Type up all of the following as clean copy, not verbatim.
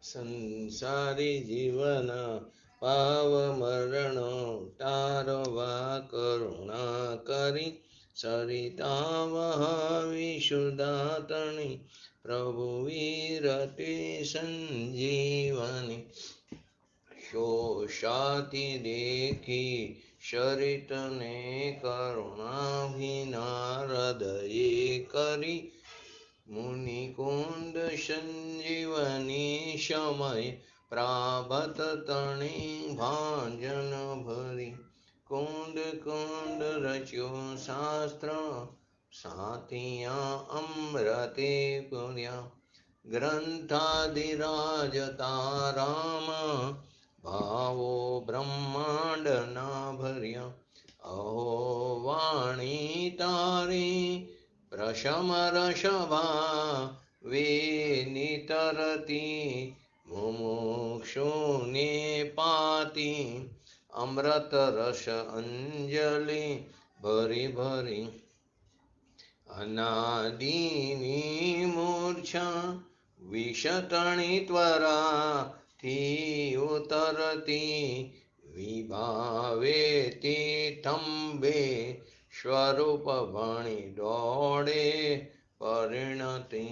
સંસારી જીવન પાવ મરણ તારવા કરુણા કરી સરિતા વિશુદાતણી પ્રભુ વીરતી સંજીવની શોષાતી દેખી શરિતને કરુણાભિના હૃદયે કરી મુનિકુંદ સંજીવની સમય પ્રાભત તણી ભાંજન ભરી કુંદ કુંદ રચ્યો શાસ્ત્ર સાથિયા અમૃતે પુર્યા ગ્રંથાધિરાજતા રામ ભાવો બ્રહ્માંડ ના ભર્યા અહો વાણી તારી પ્રશમ રસભા વેનિતરતી મુમુક્ષુને પાતી અમૃત રસ અંજલિ ભરી ભરી અનાદિની મૂર્છા વિષતણી ત્વરા થી ઉતરતી વિભાવે તે થંભે સ્વરૂપ ભણી દોડે પરિણતિ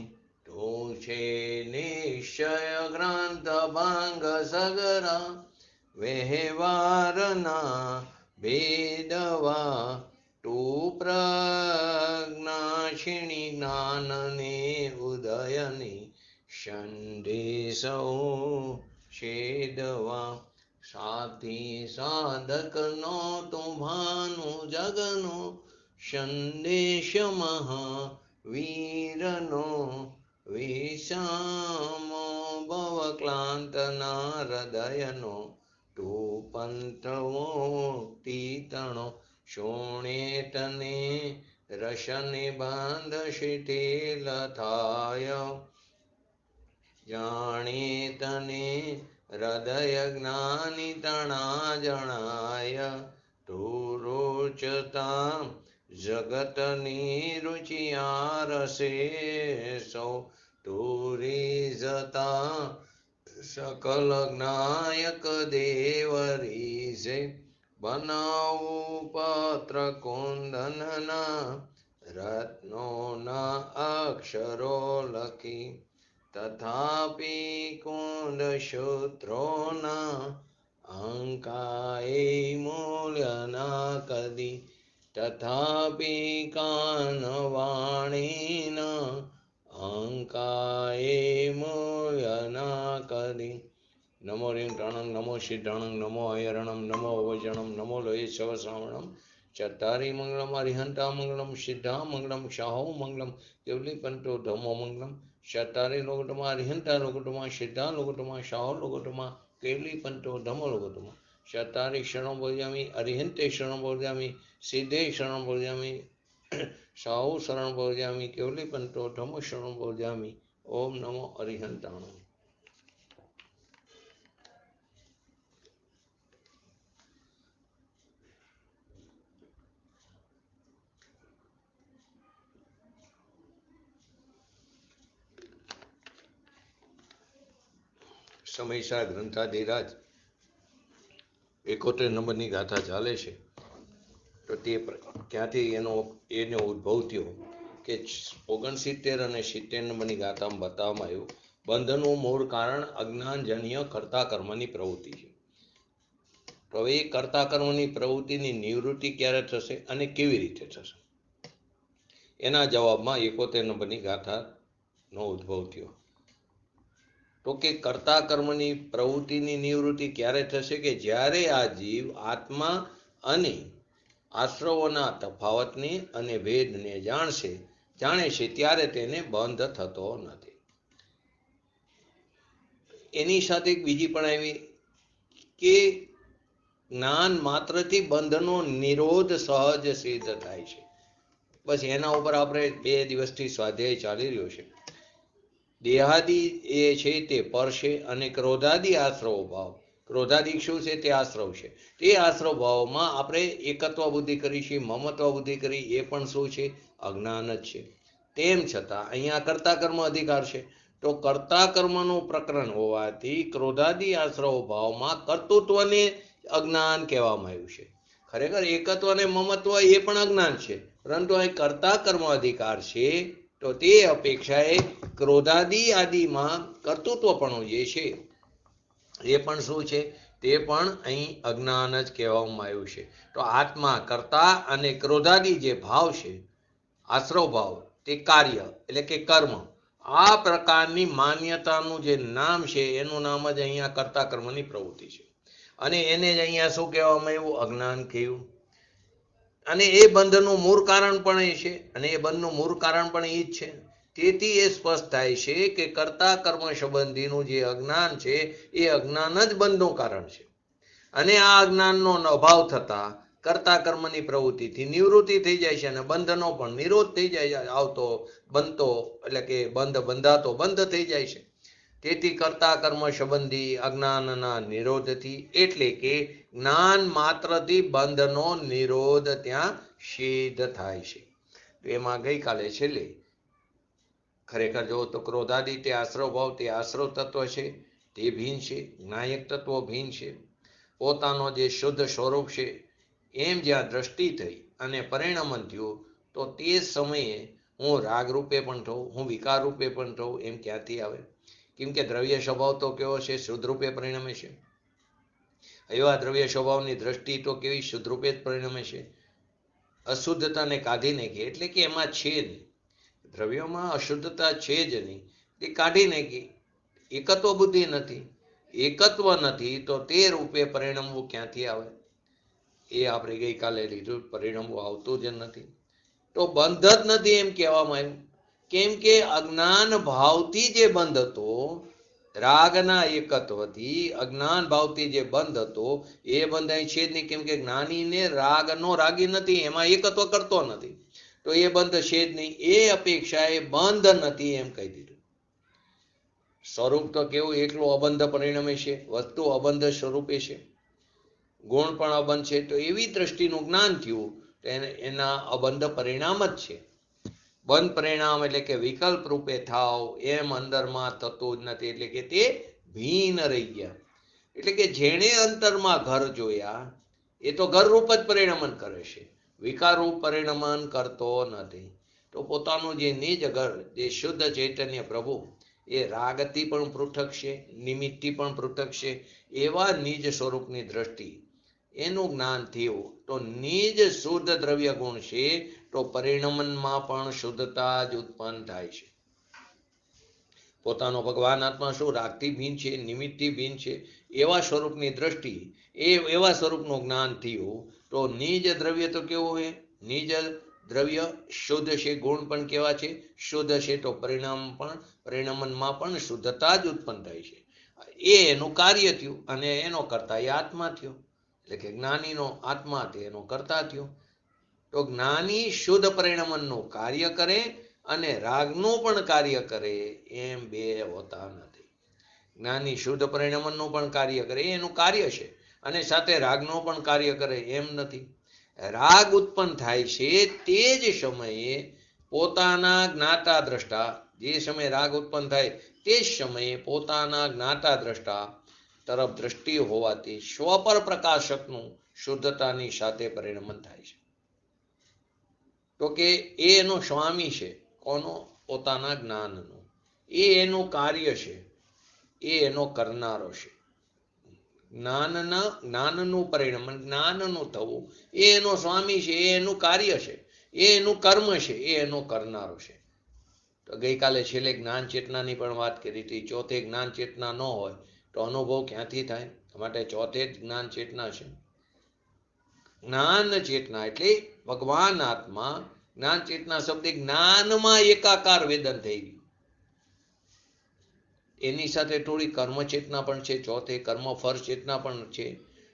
તું છે નિશ્ચય ગ્રંથ ભાંગ સગરા વ્યવહારના ભેદવા તું પ્રજ્ઞાક્ષિણી જ્ઞાનને ઉદયની સંદેશો છેદવા સાથી સાધક નો તું ભાનુ જગનો સંદેશ મહાવીરનો વિષમો ભવ ક્લાંતના હૃદયનો તું પંથ મુક્તિ તણો શોણે તને રસને બાંધ શિથિલ થાય જાણે તને હૃદય જ્ઞાની તણા જણાય તું રોચતા જગતની રુચિયા રસે સૌ તું રીઝતા સકલ જ્ઞાયક દેવ રીઝે બનાવું પત્ર કુંદનના રત્નોના અક્ષરો લખી તથાપી કુંદ સૂત્રોના અંકાએ મૂલ્યના કદી તથાપી કાનવાણીના અંકાએ મૂલ્યના કદી નમો રીંગણાણં નમો સિદ્ધાણં નમો અયરણં નમો વજણં નમો લોહી શ્રવશ્રાવણં ચત્તારી મંગલમ અરિહંતા મંગલમ સિદ્ધા મંગલમ શાહો મંગલમ કેવલી પંતો ધમો મંગલમ ચત્તારી લોકોટમાં અરિહંતા લોકોટમાં સિદ્ધા લોકોટમાં શાહો લોકોટમાં કેવલી પંતો ધમો લોકોટમાં ચત્તારી શરણો બોલ્યામી અરિહંતે શરણો બોલ્યામી સિદ્ધે શરણો બોલ્યામી શાહો શરણ બોલ્યામી કેવલી પંતો ધમો શરણો બોલ્યામી ઓમ નમો અરિહંતાણં. સમયસા ગ્રંથાધિરાજ 71 નંબરની ગાથા ચાલે છે. તો તે ક્યાંથી એનો ઉદ્ભવ થયો કે 69 અને 70 નંબરની ગાથામાં બતાવવામાં આવ્યું બંધનનું મૂળ કારણ અજ્ઞાનજન્ય કર્તા કર્મની પ્રવૃત્તિ છે. તો એ કર્તા કર્મની પ્રવૃત્તિની નિવૃત્તિ ક્યારે થશે અને કેવી રીતે થશે એના જવાબમાં 71 નંબરની ગાથાનો ઉદ્ભવ થયો. તો કે કર્તા કર્મની પ્રવૃત્તિની નિવૃત્તિ ક્યારે થશે કે જ્યારે આ જીવ આત્મા અને આશ્રવોના તફાવતને અને ભેદને જાણે છે ત્યારે તેને બંધ થતો નથી. એની સાથે એક બીજી પણ આવી કે જ્ઞાન માત્રથી બંધનો નિરોધ સહજ સિદ્ધ થાય છે. બસ એના ઉપર આપણે 2 દિવસથી સ્વાધ્યાય ચાલી રહ્યો છે. દેહાદી એ છે તે પર છે અને ક્રોધાદી આશ્રવ ભાવ, ક્રોધાદી શું છે તે આશ્રવ છે. તે આશ્રવ ભાવમાં આપણે એકત્વ બુદ્ધિ કરી છે, મમત્વ બુદ્ધિ કરી, એ પણ શું છે? અજ્ઞાન જ છે. તેમ છતાં અહીંયા કર્તા કર્મ અધિકાર છે. તો કર્તા કર્મનું પ્રકરણ હોવાથી ક્રોધાદી આશ્રવ ભાવમાં કર્તૃત્વને અજ્ઞાન કહેવામાં આવ્યું છે. ખરેખર એકત્વ અને મમત્વ એ પણ અજ્ઞાન છે, પરંતુ અહીં કર્તા કર્મ અધિકાર છે, તો તે અપેક્ષાએ ક્રોધાદી આદિમાં કર્તૃત્વપણું જે છે એ પણ શું છે? તે પણ અહીં અજ્ઞાન જ કહેવામાં આવ્યું છે. તો આત્મા કર્તા અને ક્રોધાદી જે ભાવ છે, આશ્રવ ભાવ, તે કાર્ય એટલે કે કર્મ, આ પ્રકારની માન્યતાનું જે નામ છે એનું નામ જ અહીંયા કર્તા કર્મની પ્રવૃત્તિ છે. અને એને જ અહીંયા શું કહેવામાં આવ્યું? અજ્ઞાન કહ્યું. અને એ બંધનું મૂળ કારણ પણ એ છે, અને એ બંધનું મૂળ કારણ પણ એ જ છે. તેથી એ સ્પષ્ટ થાય છે કે કર્તા કર્મ સંબંધીનું જે અજ્ઞાન છે એ અજ્ઞાન જ બંધનું કારણ છે. અને આ અજ્ઞાનનો અભાવ થતા કર્તા કર્મની પ્રવૃત્તિથી નિવૃત્તિ થઈ જાય છે, અને બંધનો પણ નિરોધ થઈ જાય, આવતો બનતો એટલે કે બંધાતો બંધ થઈ જાય છે. તેથી કર્તા કર્મ સંબંધી અજ્ઞાનના નિરોધથી, એટલે કે જ્ઞાન માત્રથી બંધનો નિરોધ ત્યાં સિદ્ધ થાય છે. તો એમાં ગઈકાલે છેલ્લે ખરેખર જો તો ક્રોધાદી તે આશ્રવ ભાવ, તે આશ્રવ તત્વ છે, તે ભીન છે, જ્ઞાયક તત્વો ભીન છે. પોતાનો જે શુદ્ધ સ્વરૂપ છે એમ જ્યાં દ્રષ્ટિ થઈ અને પરિણમન થયું, તો તે સમયે હું રાગ રૂપે પણ થઉં, હું વિકાર રૂપે પણ થઉં, એમ ક્યાંથી આવે? કેમ કે દ્રવ્ય સ્વભાવ તો કેવો છે? શુદ્ધ રૂપે પરિણમે છે. એવા દ્રવ્ય સ્વભાવની દ્રષ્ટિ તો કેવી? શુદ્ધ રૂપે જ પરિણમે છે. અશુદ્ધતાને કાઢી નાખી, એટલે કે એમાં છે જ નહીં, દ્રવ્યોમાં અશુદ્ધતા છે જ નહીં, તે કાઢી નાખી. એકત્વ બુદ્ધિ નથી, એકત્વ નથી, તો તે રૂપે પરિણમવું ક્યાંથી આવે? એ આપણે ગઈકાલે લીધું, પરિણમવું આવતું જ નથી. તો બંધ જ નથી એમ કહેવામાં આવ્યું. કેમ કે અજ્ઞાન ભાવથી જે બંધ હતો, રાગના એકત્વથી અજ્ઞાન ભાવથી જે બંધ હતો, એ બંધ અહીં છે જ નહીં. કેમ કે જ્ઞાનીને રાગનો રાગી નથી, એમાં એકત્વ કરતો નથી, તો એ બંધ છે જ નહીં. એ અપેક્ષાએ બંધ નથી એમ કહી દીધું. સ્વરૂપ તો કેવું? એકલું અબંધ પરિણમે છે, વસ્તુ અબંધ સ્વરૂપે છે, ગુણ પણ અબંધ છે. તો એવી દ્રષ્ટિનું જ્ઞાન થયું, તો એના અબંધ પરિણામ જ છે. બંધ પરિણામ એટલે કે વિકલ્પ રૂપે થાવ, એમ અંદરમાં થતું જ નથી, એટલે કે તે ભીન રહી ગયા. એટલે કે જેણે અંતરમાં ઘર જોયા એ તો ઘર રૂપ જ પરિણમન કરે છે, વિકાર રૂપ પરિણમન કરતો નથી. તો પોતાનું જે નિજ ઘર, જે શુદ્ધ ચૈતન્ય પ્રભુ, એ રાગથી પણ પૃથક છે, નિમિત્તથી પણ પૃથક છે. એવા નિજ સ્વરૂપની દ્રષ્ટિ, એનું જ્ઞાન થયું, તો નિજ શુદ્ધ દ્રવ્ય ગુણ છે, તો પરિણમનમાં પણ શુદ્ધતા જ ઉત્પન્ન થાય છે. પોતાનો ભગવાન આત્મા શું રાગથી ભીન છે, નિમિત્તથી ભીન છે, એવા સ્વરૂપની દ્રષ્ટિ, એવા સ્વરૂપનું જ્ઞાન થયું, તો નિજ દ્રવ્ય તો કેવું હોય? નિજ દ્રવ્ય શુદ્ધ છે, ગુણ પણ કેવા છે? શુદ્ધ છે. તો પરિણમનમાં પણ શુદ્ધતા જ ઉત્પન્ન થાય છે. એ એનું કાર્ય થયું, અને એનો કરતા એ આત્મા થયો, એટલે કે જ્ઞાનીનો આત્મા તે એનો કરતા થયો. તો જ્ઞાની શુદ્ધ પરિણમનનું કાર્ય કરે અને રાગનું પણ કાર્ય કરે, એમ બે હોતા નથી. જ્ઞાની શુદ્ધ પરિણમનનું પણ કાર્ય કરે, એનું કાર્ય છે, અને સાથે રાગનું પણ કાર્ય કરે, એમ નથી. રાગ ઉત્પન્ન થાય છે તે જ સમયે પોતાના જ્ઞાતા દ્રષ્ટા, જે સમયે રાગ ઉત્પન્ન થાય તે જ સમયે પોતાના જ્ઞાતા દ્રષ્ટા તરફ દ્રષ્ટિ હોવાથી સ્વપર પ્રકાશકનું શુદ્ધતાની સાથે પરિણમન થાય છે. તો કે એ એનો સ્વામી છે, કોનો? પોતાના જ્ઞાનનું. એ એનું કાર્ય છે, એ એનો કરનારો છે. જ્ઞાનનું પરિણમન, જ્ઞાનનું થવું, એ એનો સ્વામી છે, એ એનું કાર્ય છે, એ એનું કર્મ છે, એ એનો કરનારો છે. તો ગઈકાલે છેલ્લે જ્ઞાન ચેતનાની પણ વાત કરી હતી. ચોથે જ્ઞાન ચેતના ન હોય તો અનુભવ ક્યાંથી થાય? માટે ચોથે જ જ્ઞાન ચેતના છે. જ્ઞાન ચેતના એટલે ભગવાન આત્મા. જ્ઞાન ચેતના શબ્દ જ્ઞાનમાં એકાકાર વેદન થઈ ગયું. એની સાથે થોડી કર્મ ચેતના પણ છે, ચોથે કર્મ ફળ ચેતના પણ છે.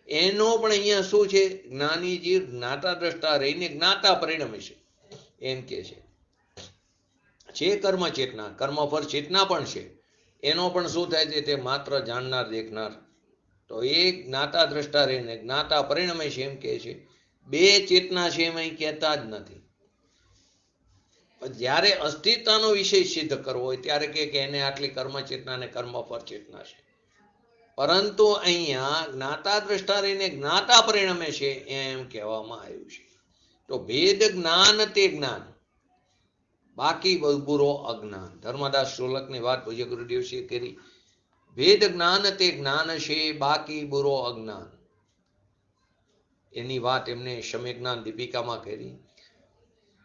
એનો પણ અહીંયા શું છે? જ્ઞાની જીવ જ્ઞાતા દ્રષ્ટા રહીને જ્ઞાતા પરિણમે છે, એમ કે છે કર્મ ચેતના. કર્મ ફળ ચેતના પણ છે, એનો પણ શું થાય છે? તે માત્ર જાણનાર, દેખનાર. તો એ જ્ઞાતા દ્રષ્ટા રહીને જ્ઞાતા પરિણમે છે, એમ કે છે. બે ચેતના છે એમ અહીં કહેતા જ નથી. જ્યારે અસ્તિત્વનો વિષય સિદ્ધ કરવો હોય ત્યારે કે એને આટલી કર્મ ચેતના ને કર્મ પર ચેતના છે, પરંતુ અહીંયા જ્ઞાતા દ્રષ્ટા રહીને જ્ઞાતા પરિણમે છે એમ કહેવામાં આવ્યું છે. તો ભેદ જ્ઞાન તે જ્ઞાન, બાકી બુરો અજ્ઞાન. ધર્મદાસ સોલકની વાત પૂજ્ય ગુરુદેવશ્રીએ કરી. ભેદ જ્ઞાન તે જ્ઞાન છે, બાકી બુરો અજ્ઞાન. એની વાત એમને સમ્યક જ્ઞાન દીપિકામાં કરી.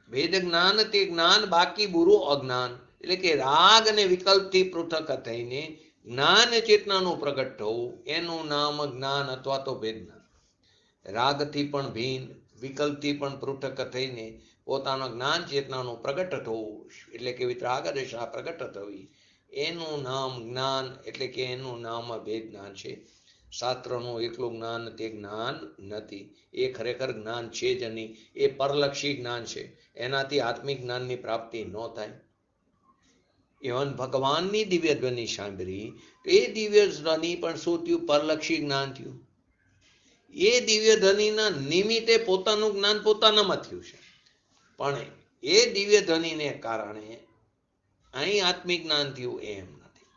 ભેદ જ્ઞાન તે જ્ઞાન, બાકી બુરો અજ્ઞાન. એટલે કે રાગ અને વિકલ્પથી પૃથક થઈને જ્ઞાન ચેતનાનું પ્રગટ થવું એનું નામ જ્ઞાન અથવા તો ભેદ જ્ઞાન. રાગથી પણ ભિન્ન, વિકલ્પથી પણ પૃથક થઈને પોતાના જ્ઞાન ચેતનાનું પ્રગટ થવું એટલે કે વિતરાગ દશા પ્રગટ થવી એનું નામ જ્ઞાન એટલે કે એનું નામ ભેદ જ્ઞાન છે. શાસ્ત્રનું એકલું જ્ઞાન તે જ્ઞાન નથી, એ ખરેખર જ્ઞાન છે જ નહીં, એ પરલક્ષી જ્ઞાન છે. એનાથી આત્મિક જ્ઞાનની પ્રાપ્તિ ન થાય. એવન ભગવાનની દિવ્ય ધ્વનિ સાંભળી, એ દિવ્ય ધ્વનિ પણ શું થયું? પરલક્ષી જ્ઞાન થયું. એ દિવ્ય ધ્વનિના નિમિત્તે પોતાનું જ્ઞાન પોતાનામાં થયું છે, પણ એ દિવ્ય ધ્વનિને કારણે અહીં આત્મિક જ્ઞાન થયું એમ નથી.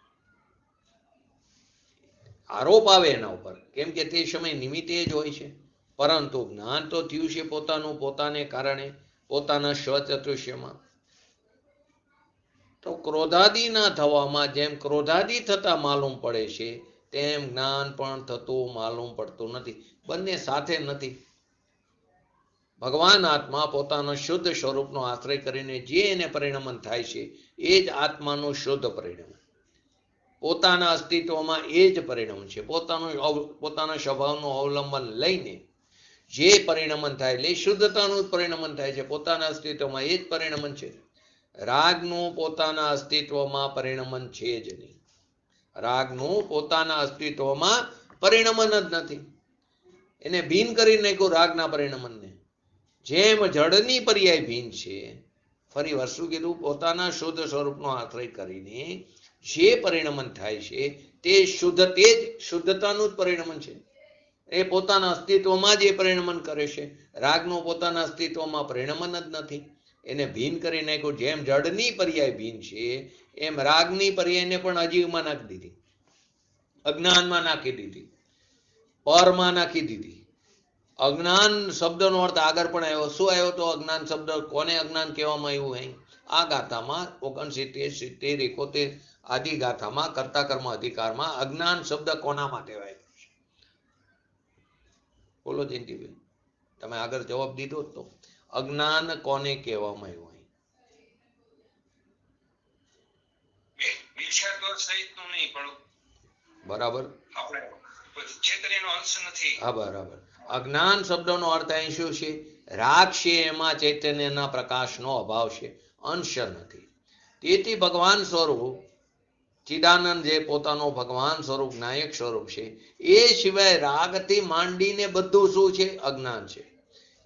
આરોપ આવે એના ઉપર, કેમ કે તે સમય નિમિત્તે જ હોય છે, પરંતુ જ્ઞાન તો થયું છે પોતાનું પોતાને કારણે, પોતાના સ્વચતુષ્યમાં. તો ક્રોધાદી ના થવામાં જેમ ક્રોધાદી થતા માલુમ પડે છે, તેમ જ્ઞાન પણ થતું માલુમ પડતું નથી. બંને સાથે નથી. ભગવાન આત્મા પોતાના શુદ્ધ સ્વરૂપનો આશ્રય કરીને જે એને પરિણમન થાય છે એ જ આત્માનું શુદ્ધ પરિણમન. પોતાના અસ્તિત્વમાં એ જ પરિણમન છે. પોતાના સ્વભાવનું અવલંબન લઈને જે પરિણમન થાય એટલે શુદ્ધતાનું જ પરિણમન થાય છે. પોતાના અસ્તિત્વમાં એ જ પરિણમન છે. રાગનું પોતાના અસ્તિત્વમાં પરિણમન છે જ નહીં. રાગનું પોતાના અસ્તિત્વમાં પરિણમન જ નથી. એને ભીન કરી નાખ્યું રાગના પરિણમનને. જેમ જળની પર્યાય ભીન છે, ફરી વસ્તુ કીધું, પોતાના શુદ્ધ સ્વરૂપનો આશ્રય કરીને જે પરિણમન થાય છે તે શુદ્ધ, તે જ શુદ્ધતાનું જ પરિણમન છે. એ પોતાના અસ્તિત્વમાં જ એ પરિણમન કરે છે. રાગનું પોતાના અસ્તિત્વમાં પરિણમન જ નથી. એને ભીન કરી નાખ્યું. જેમ જળની પર્યાય ભીન છે એમ રાગની પર્યાયને પણ અજીવમાં નાખી દીધી, અજ્ઞાનમાં નાખી દીધી, પરમાં નાખી દીધી. અજ્ઞાન શબ્દનો અર્થ આગળ પણ આવ્યો. શું આવ્યો તો? અજ્ઞાન શબ્દ કોને અજ્ઞાન કહેવામાં આવ્યું? અહીં આ ગાથામાં 69, 70, 71 આદિ ગાથામાં કર્તા કર્મ અધિકારમાં અજ્ઞાન શબ્દ કોના માટે વાપર્યો છે? બોલો જયંતિભાઈ, તમે આગળ જવાબ દીધો તો અજ્ઞાન કોને કહેવામાં આવ્યું? બરાબર, હા બરાબર. અજ્ઞાન શબ્દનો અર્થ અહીં શું છે? રાગ છે એમાં ચૈતન્યના પ્રકાશનો અભાવ છે, અંશ નથી. તેથી ભગવાન સ્વરૂપ ચિદાનંદ જે પોતાનો ભગવાન સ્વરૂપ નાયક સ્વરૂપ છે, એ સિવાય રાગથી માંડીને બધું શું છે? અજ્ઞાન છે.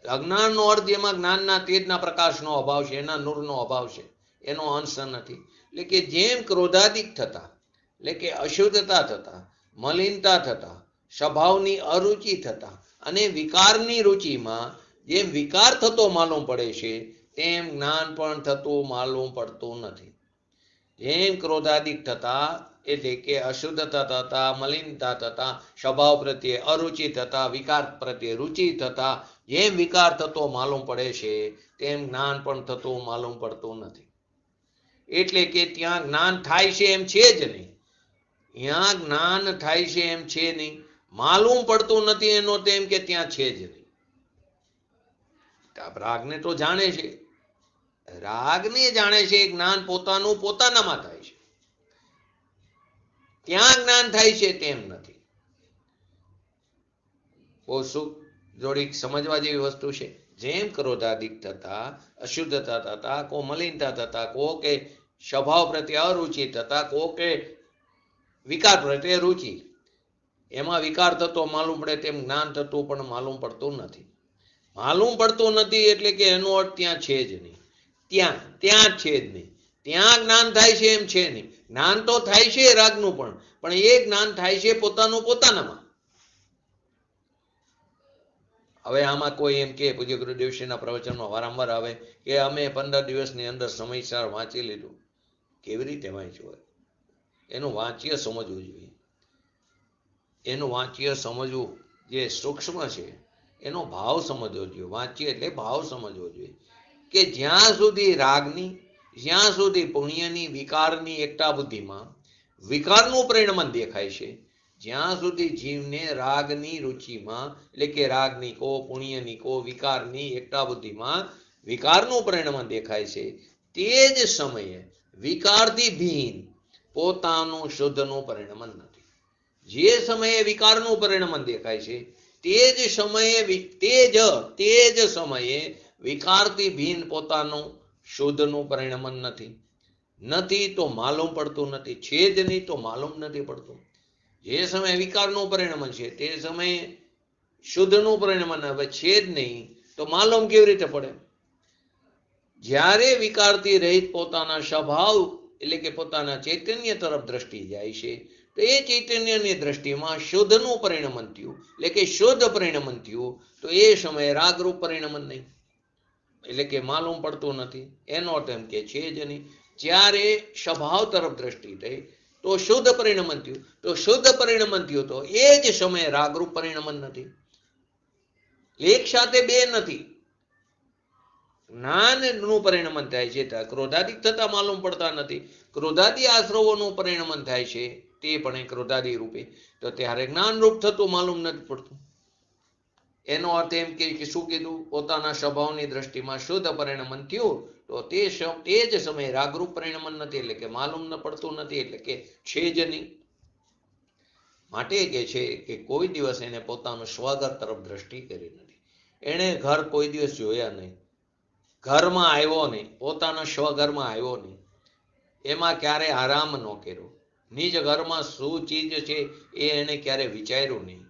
અજ્ઞાનનો અર્થ એમાં જ્ઞાનના તેજના પ્રકાશનો અભાવ છે, એના નૂરનો અભાવ છે, એનો અંશ નથી. એટલે કે જેમ ક્રોધાદિક થતા, એટલે કે અશુદ્ધતા થતા, મલિનતા થતા, સ્વભાવની અરુચિ થતા અને વિકારની રુચિમાં જેમ વિકાર થતો માલુમ પડે છે, તેમ જ્ઞાન પણ થતું માલુમ પડતું નથી. જેમ ક્રોધાદિક થતા એટલે કે અશુદ્ધતા થતા, મલિનતા થતા, સ્વભાવ પ્રત્યે અરુચિ થતા, વિકાર પ્રત્યે રુચિ થતા જેમ વિકાર થતો માલુમ પડે છે, તેમ જ્ઞાન પણ થતું માલુમ પડતું નથી. એટલે કે ત્યાં જ્ઞાન થાય છે એમ છે જ નહીં. ત્યાં જ્ઞાન થાય છે એમ છે નહીં, માલુમ પડતું નથી એનો તેમ કે ત્યાં છે જ નહીં. રાગને તો જાણે છે, રાગને જાણે છે. જ્ઞાન પોતાનું પોતાનામાં થાય છે, ત્યાં જ્ઞાન થાય છે તેમ નથી. બહુ સુખ જોડી સમજવા જેવી વસ્તુ છે. જેમ ક્રોધાદિક થતા, અશુદ્ધતા થતા, કો મલિનતા થતા, કો કે સ્વભાવ પ્રત્યે અરુચિ થતા, કો કે વિકાર પ્રત્યે રુચિ, એમાં વિકાર થતો માલુમ પડે તેમ જ્ઞાન થતું પણ માલુમ પડતું નથી. માલુમ પડતું નથી એટલે કે એનો અર્થ ત્યાં છે જ નહીં. ત્યાં છે જ નહીં. ત્યાં જ્ઞાન થાય છે એમ છે નહીં. જ્ઞાન તો થાય છે રાગનું પણ એ જ્ઞાન થાય છે પોતાનું પોતાનામાં. હવે આમાં કોઈ એમ કે પૂજ્ય ગુરુદેવશ્રીના પ્રવચનમાં વારંવાર આવે કે અમે 15 દિવસની અંદર સમયસર વાંચી લીધું. કેવી રીતે વાંચ્યું હોય? એનું વાંચ્ય સમજવું જોઈએ. એનું વાંચ્ય સમજવું જે સૂક્ષ્મ છે એનો ભાવ સમજવો જોઈએ. વાંચ્ય એટલે ભાવ સમજવો જોઈએ કે જ્યાં સુધી રાગની, જ્યાં સુધી પુણ્યની, વિકારની એકતા બુદ્ધિમાં વિકારનું પરિણમન દેખાય છે, જ્યાં સુધી જીવને રાગની રુચિમાં એટલે કે રાગની કો, પુણ્યની કો, વિકારની એકતા બુદ્ધિમાં વિકારનું પરિણમન દેખાય છે, તે જ સમયે વિકારથી ભિન્ન પોતાનું શુદ્ધનું પરિણમન નથી. જે સમયે વિકારનું પરિણમન દેખાય છે તે જ સમયે વિકારથી ભિન્ન પોતાનું શુદ્ધનું પરિણમન નથી. નથી તો માલુમ પડતું નથી, છે જ નહીં તો માલુમ નથી પડતું. જે સમયે વિકારનું પરિણમન છે તે સમયે શુદ્ધનું પરિણમન હવે છે જ નહીં તો માલુમ કેવી રીતે પડે? જ્યારે વિકારથી રહિત પોતાના સ્વભાવ એટલે કે પોતાના ચૈતન્ય તરફ દ્રષ્ટિ જાય છે તો એ ચૈતન્યની દ્રષ્ટિમાં શુદ્ધનું પરિણમન થયું એટલે કે શુદ્ધ પરિણમન થયું તો એ સમયે રાગરૂપ પરિણમન નહીં એટલે કે માલુમ પડતું નથી. એનો અર્થ એમ કે છે જ નહીં. જ્યારે સ્વભાવ તરફ દ્રષ્ટિ થઈ તો શુદ્ધ પરિણમન થયું, તો શુદ્ધ પરિણમન થયું તો એ જ સમયે રાગરૂપ પરિણમન નથી. એક સાથે બે નથી. જ્ઞાનનું પરિણમન થાય છે ત્યાં ક્રોધાદિક થતા માલુમ પડતા નથી. ક્રોધાદી આશ્રવોનું પરિણમન થાય છે તે પણ ક્રોધાદી રૂપે, તો ત્યારે જ્ઞાનરૂપ થતું માલુમ નથી પડતું. એનો અર્થ એમ કે શું કીધું? પોતાના સ્વભાવની દ્રષ્ટિમાં શુદ્ધ પરિણમન થયું તો તે જ સમયે રાગરૂપ પરિણમન નથી એટલે કે માલુમ ન પડતું નથી એટલે કે છે જ નહીં. માટે કે છે કે કોઈ દિવસ એને પોતાનું સ્વઘર તરફ દ્રષ્ટિ કરી નથી. એણે ઘર કોઈ દિવસ જોયા નહીં, ઘરમાં આવ્યો નહીં, પોતાના સ્વઘરમાં આવ્યો નહીં, એમાં ક્યારે આરામ ન કર્યો, નિજ ઘરમાં શું ચીજ છે એ એને ક્યારે વિચાર્યું નહીં,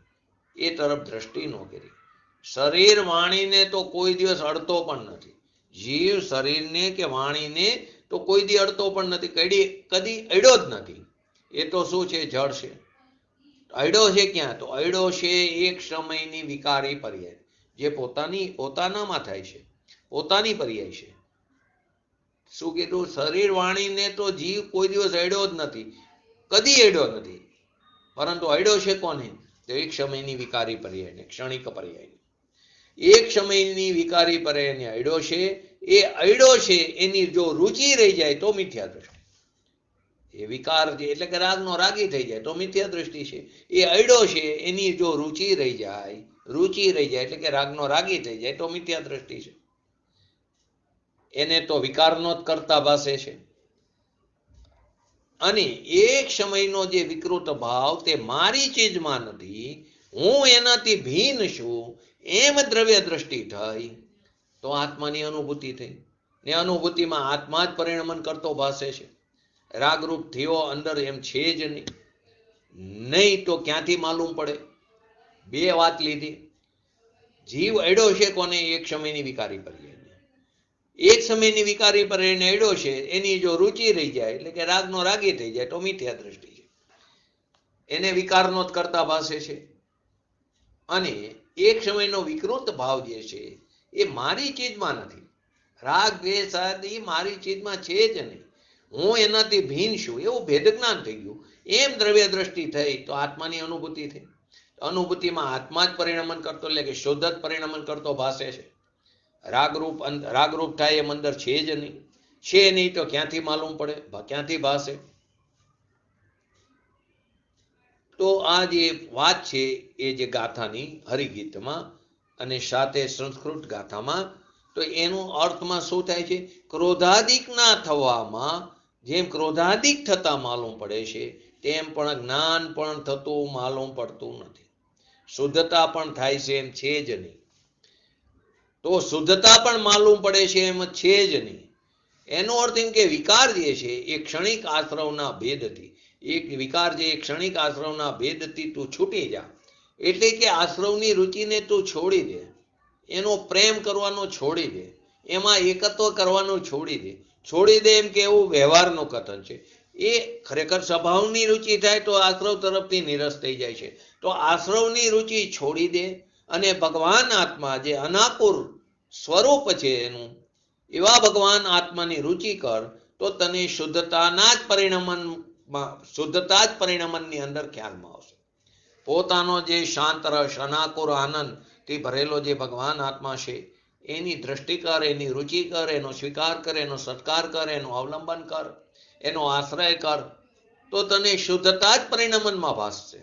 એ તરફ દ્રષ્ટિ ન કરી. શરીર વાણીને તો કોઈ દિવસ અડતો પણ નથી. જીવ શરીરને કે વાણીને તો કોઈ દી અડતો પણ નથી, કદી અડ્યો જ નથી. એ તો શું છે? જળ છે. અડ્યો છે ક્યાં? તો અડ્યો છે એક સમયની વિકારી પર્યાય જે પોતાનામાં થાય છે, પોતાની પર્યાય છે. શું કીધું? શરીર વાણીને તો જીવ કોઈ દિવસ અડ્યો જ નથી, કદી અડ્યો નથી. પરંતુ અડ્યો છે કોને? તો એક સમયની વિકારી પર્યાયને, ક્ષણિક પર્યાયને. એક સમયની વિકારી પર્યાયને અડ્યો છે. એ અડ્યો છે એની જો રુચિ રહી જાય તો મિથ્યા દ્રષ્ટિ. એ વિકાર છે એટલે કે રાગનો રાગી થઈ જાય તો મિથ્યા દ્રષ્ટિ છે. એ અડ્યો છે એની જો રુચિ રહી જાય એટલે કે રાગનો રાગી થઈ જાય તો મિથ્યા દ્રષ્ટિ છે. એને તો વિકારનો જ કરતા ભાસે છે. અને એક સમયનો જે વિકૃત ભાવ તે મારી ચીજમાં નથી, હું એનાથી ભિન્ન છું એમ દ્રવ્ય દ્રષ્ટિ થઈ તો આત્માની અનુભૂતિ થઈ. ને અનુભૂતિમાં આત્મા જ પરિણમન કરતો ભાસે છે. રાગરૂપ થયો અંદર એમ છે જ નહીં તો ક્યાંથી માલુમ પડે? બે વાત લીધી. જીવ અડ્યો છે કોને? એક સમયની વિકારી પર્યાયને. એક સમયની વિકારી પર્યાયને અડ્યો છે એની જો રુચિ રહી જાય એટલે કે રાગનો રાગી થઈ જાય તો મિથ્યા દ્રષ્ટિ છે. એને વિકારનો જ કરતા ભાસે છે. અને એક સમયનો વિકૃત ભાવ જે છે એ મારી ચીજમાં નથી. રાગ દ્વેષ આદિ મારી ચીજમાં છે જ નહીં, હું એનાથી ભિન્ન છું એવું ભેદ જ્ઞાન થઈ ગયું. એમ દ્રવ્ય દ્રષ્ટિ થઈ તો આત્માની અનુભૂતિ થઈ. અનુભૂતિમાં આત્મા જ પરિણમન કરતો એટલે કે શુદ્ધ જ પરિણમન કરતો ભાસે છે. રાગરૂપ થાય એમ અંદર છે જ નહીં. છે નહીં તો ક્યાંથી માલુમ પડે? ક્યાંથી ભાસે? તો આ જે વાત છે એ જે ગાથાની હરિગીતમાં અને સાથે સંસ્કૃત ગાથામાં, તો એનું અર્થમાં શું થાય છે? ક્રોધાદિક ના થવામાં જેમ ક્રોધાદિક થતા માલુમ પડે છે તેમ પણ જ્ઞાન પણ થતું માલુમ પડતું નથી. શુદ્ધતા પણ થાય છે એમ છે જ નહીં. તો શુદ્ધતા પણ માલુમ પડે છે એમ છે જ નહીં. એનો અર્થ એમ કે વિકાર જે છે એ ક્ષણિક આશ્રવના ભેદથી, એક વિકાર જે ક્ષણિક આશ્રવના ભેદથી તું છૂટી જા એટલે કે આશ્રવની રુચિને તું છોડી દે, એનો પ્રેમ કરવાનો છોડી દે, એમાં એકત્વ કરવાનું છોડી દે એમ કે એવું વ્યવહારનું કથન છે. એ ખરેખર સ્વભાવની રુચિ થાય તો આશ્રવ તરફથી નિરસ થઈ જાય છે. તો આશ્રવની રુચિ છોડી દે અને ભગવાન આત્મા જે અનાકુર સ્વરૂપ છે એનું, એવા ભગવાન આત્માની રુચિ કર તો તને શુદ્ધતાના જ પરિણમનની અંદર ખ્યાલમાં આવશે. પોતાનો જે શાંત રસ, અનાકુર આનંદ થી ભરેલો જે ભગવાન આત્મા છે એની દ્રષ્ટિ કર, એની રુચિ કર, એનો સ્વીકાર કર, એનો સત્કાર કર, એનું અવલંબન કર, એનો આશ્રય કર, તો તને શુદ્ધતા જ પરિણમનમાં ભાસશે.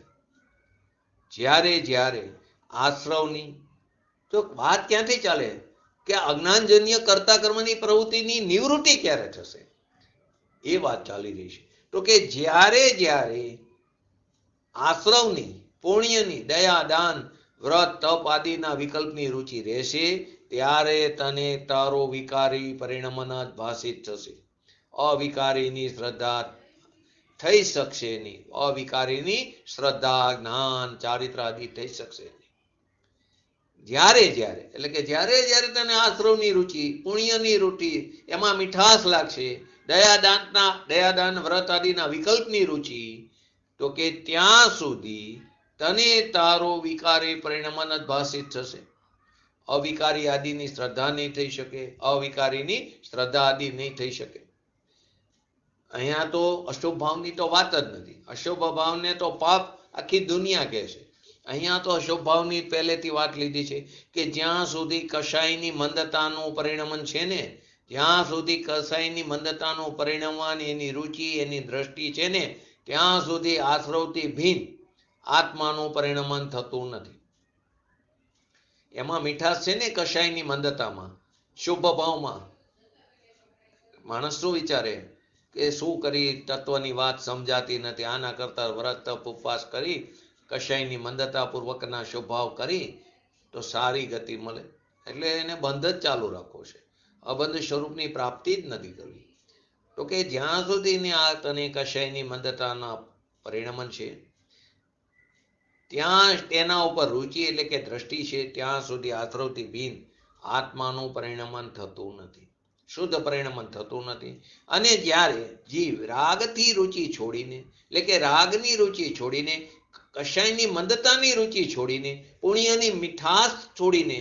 જ્યારે જ્યારે આશ્રવની, તો વાત ક્યાંથી ચાલે કે અજ્ઞાનજન્ય કર્તા કર્મની પ્રવૃત્તિની નિવૃત્તિ ક્યારે થશે એ વાત ચાલી રહી છે. તો કે જ્યારે જ્યારે આશ્રવની, પુણ્યની, દયા, દાન, વ્રત, તપ આદિના વિકલ્પની રુચિ રહેશે ત્યારે તને તારો વિકારી પરિણમન જ ભાષિત થશે. અવિકારીની શ્રદ્ધા થઈ શકશે નહીં. અવિકારીની શ્રદ્ધા, જ્ઞાન, ચારિત્ર આદિ થઈ શકશે નહીં. જ્યારે જ્યારે એટલે કે જ્યારે જ્યારે તને આશ્રવની રુચિ, પુણ્યની રુચિ, એમાં મીઠાશ લાગશે, દયાદાન, વ્રત આદિના વિકલ્પની રુચિ, તો કે ત્યાં સુધી તને તારો વિકારી પરિણમન જ ભાષિત થશે. અવિકારી આદિની શ્રદ્ધા નહીં થઈ શકે, અવિકારીની શ્રદ્ધા આદિ નહીં થઈ શકે. અહીંયા તો અશુભ ભાવની તો વાત જ નથી. અશુભ ભાવને તો પાપ આખી દુનિયા કહે છે. અહીંયા તો અશુભ ભાવની પહેલેથી વાત લીધી છે કે જ્યાં સુધી કશાયની મંદતાનું પરિણમન છે ને, જ્યાં સુધી કશાયની મંદતાનું પરિણમન, એની રુચિ, એની દ્રષ્ટિ છે ને, ત્યાં સુધી આશ્રવથી ભિન્ન આત્માનું પરિણમન થતું નથી. એમાં મીઠાશ છે ને કશાયની મંદતામાં, શુભ ભાવમાં. માણસ શું વિચારે કે શું કરી, તત્વની વાત સમજાતી નથી, આના કરતા વ્રત તપ ઉપવાસ કરી, કશાયની મંદતા પૂર્વકના શુભભાવ કરી તો સારી ગતિ મળે. એટલે એને બંધ જ ચાલુ રાખવો છે, અબંધ સ્વરૂપની પ્રાપ્તિ જ નથી કરવી. તો કે જ્યાં સુધી આ તને કશાયની મંદતાના પરિણમન છે, ત્યાં તેના ઉપર રુચિ એટલે કે દ્રષ્ટિ છે, ત્યાં સુધી આશ્રવથી ભિન્ન આત્માનું પરિણમન થતું નથી, શુદ્ધ પરિણમન થતું નથી. અને જ્યારે જીવ રાગથી રુચિ છોડીને, એટલે કે રાગની રુચિ છોડીને, કશાયની મંદતાની રુચિ છોડીને, પુણ્યની મીઠાશ છોડીને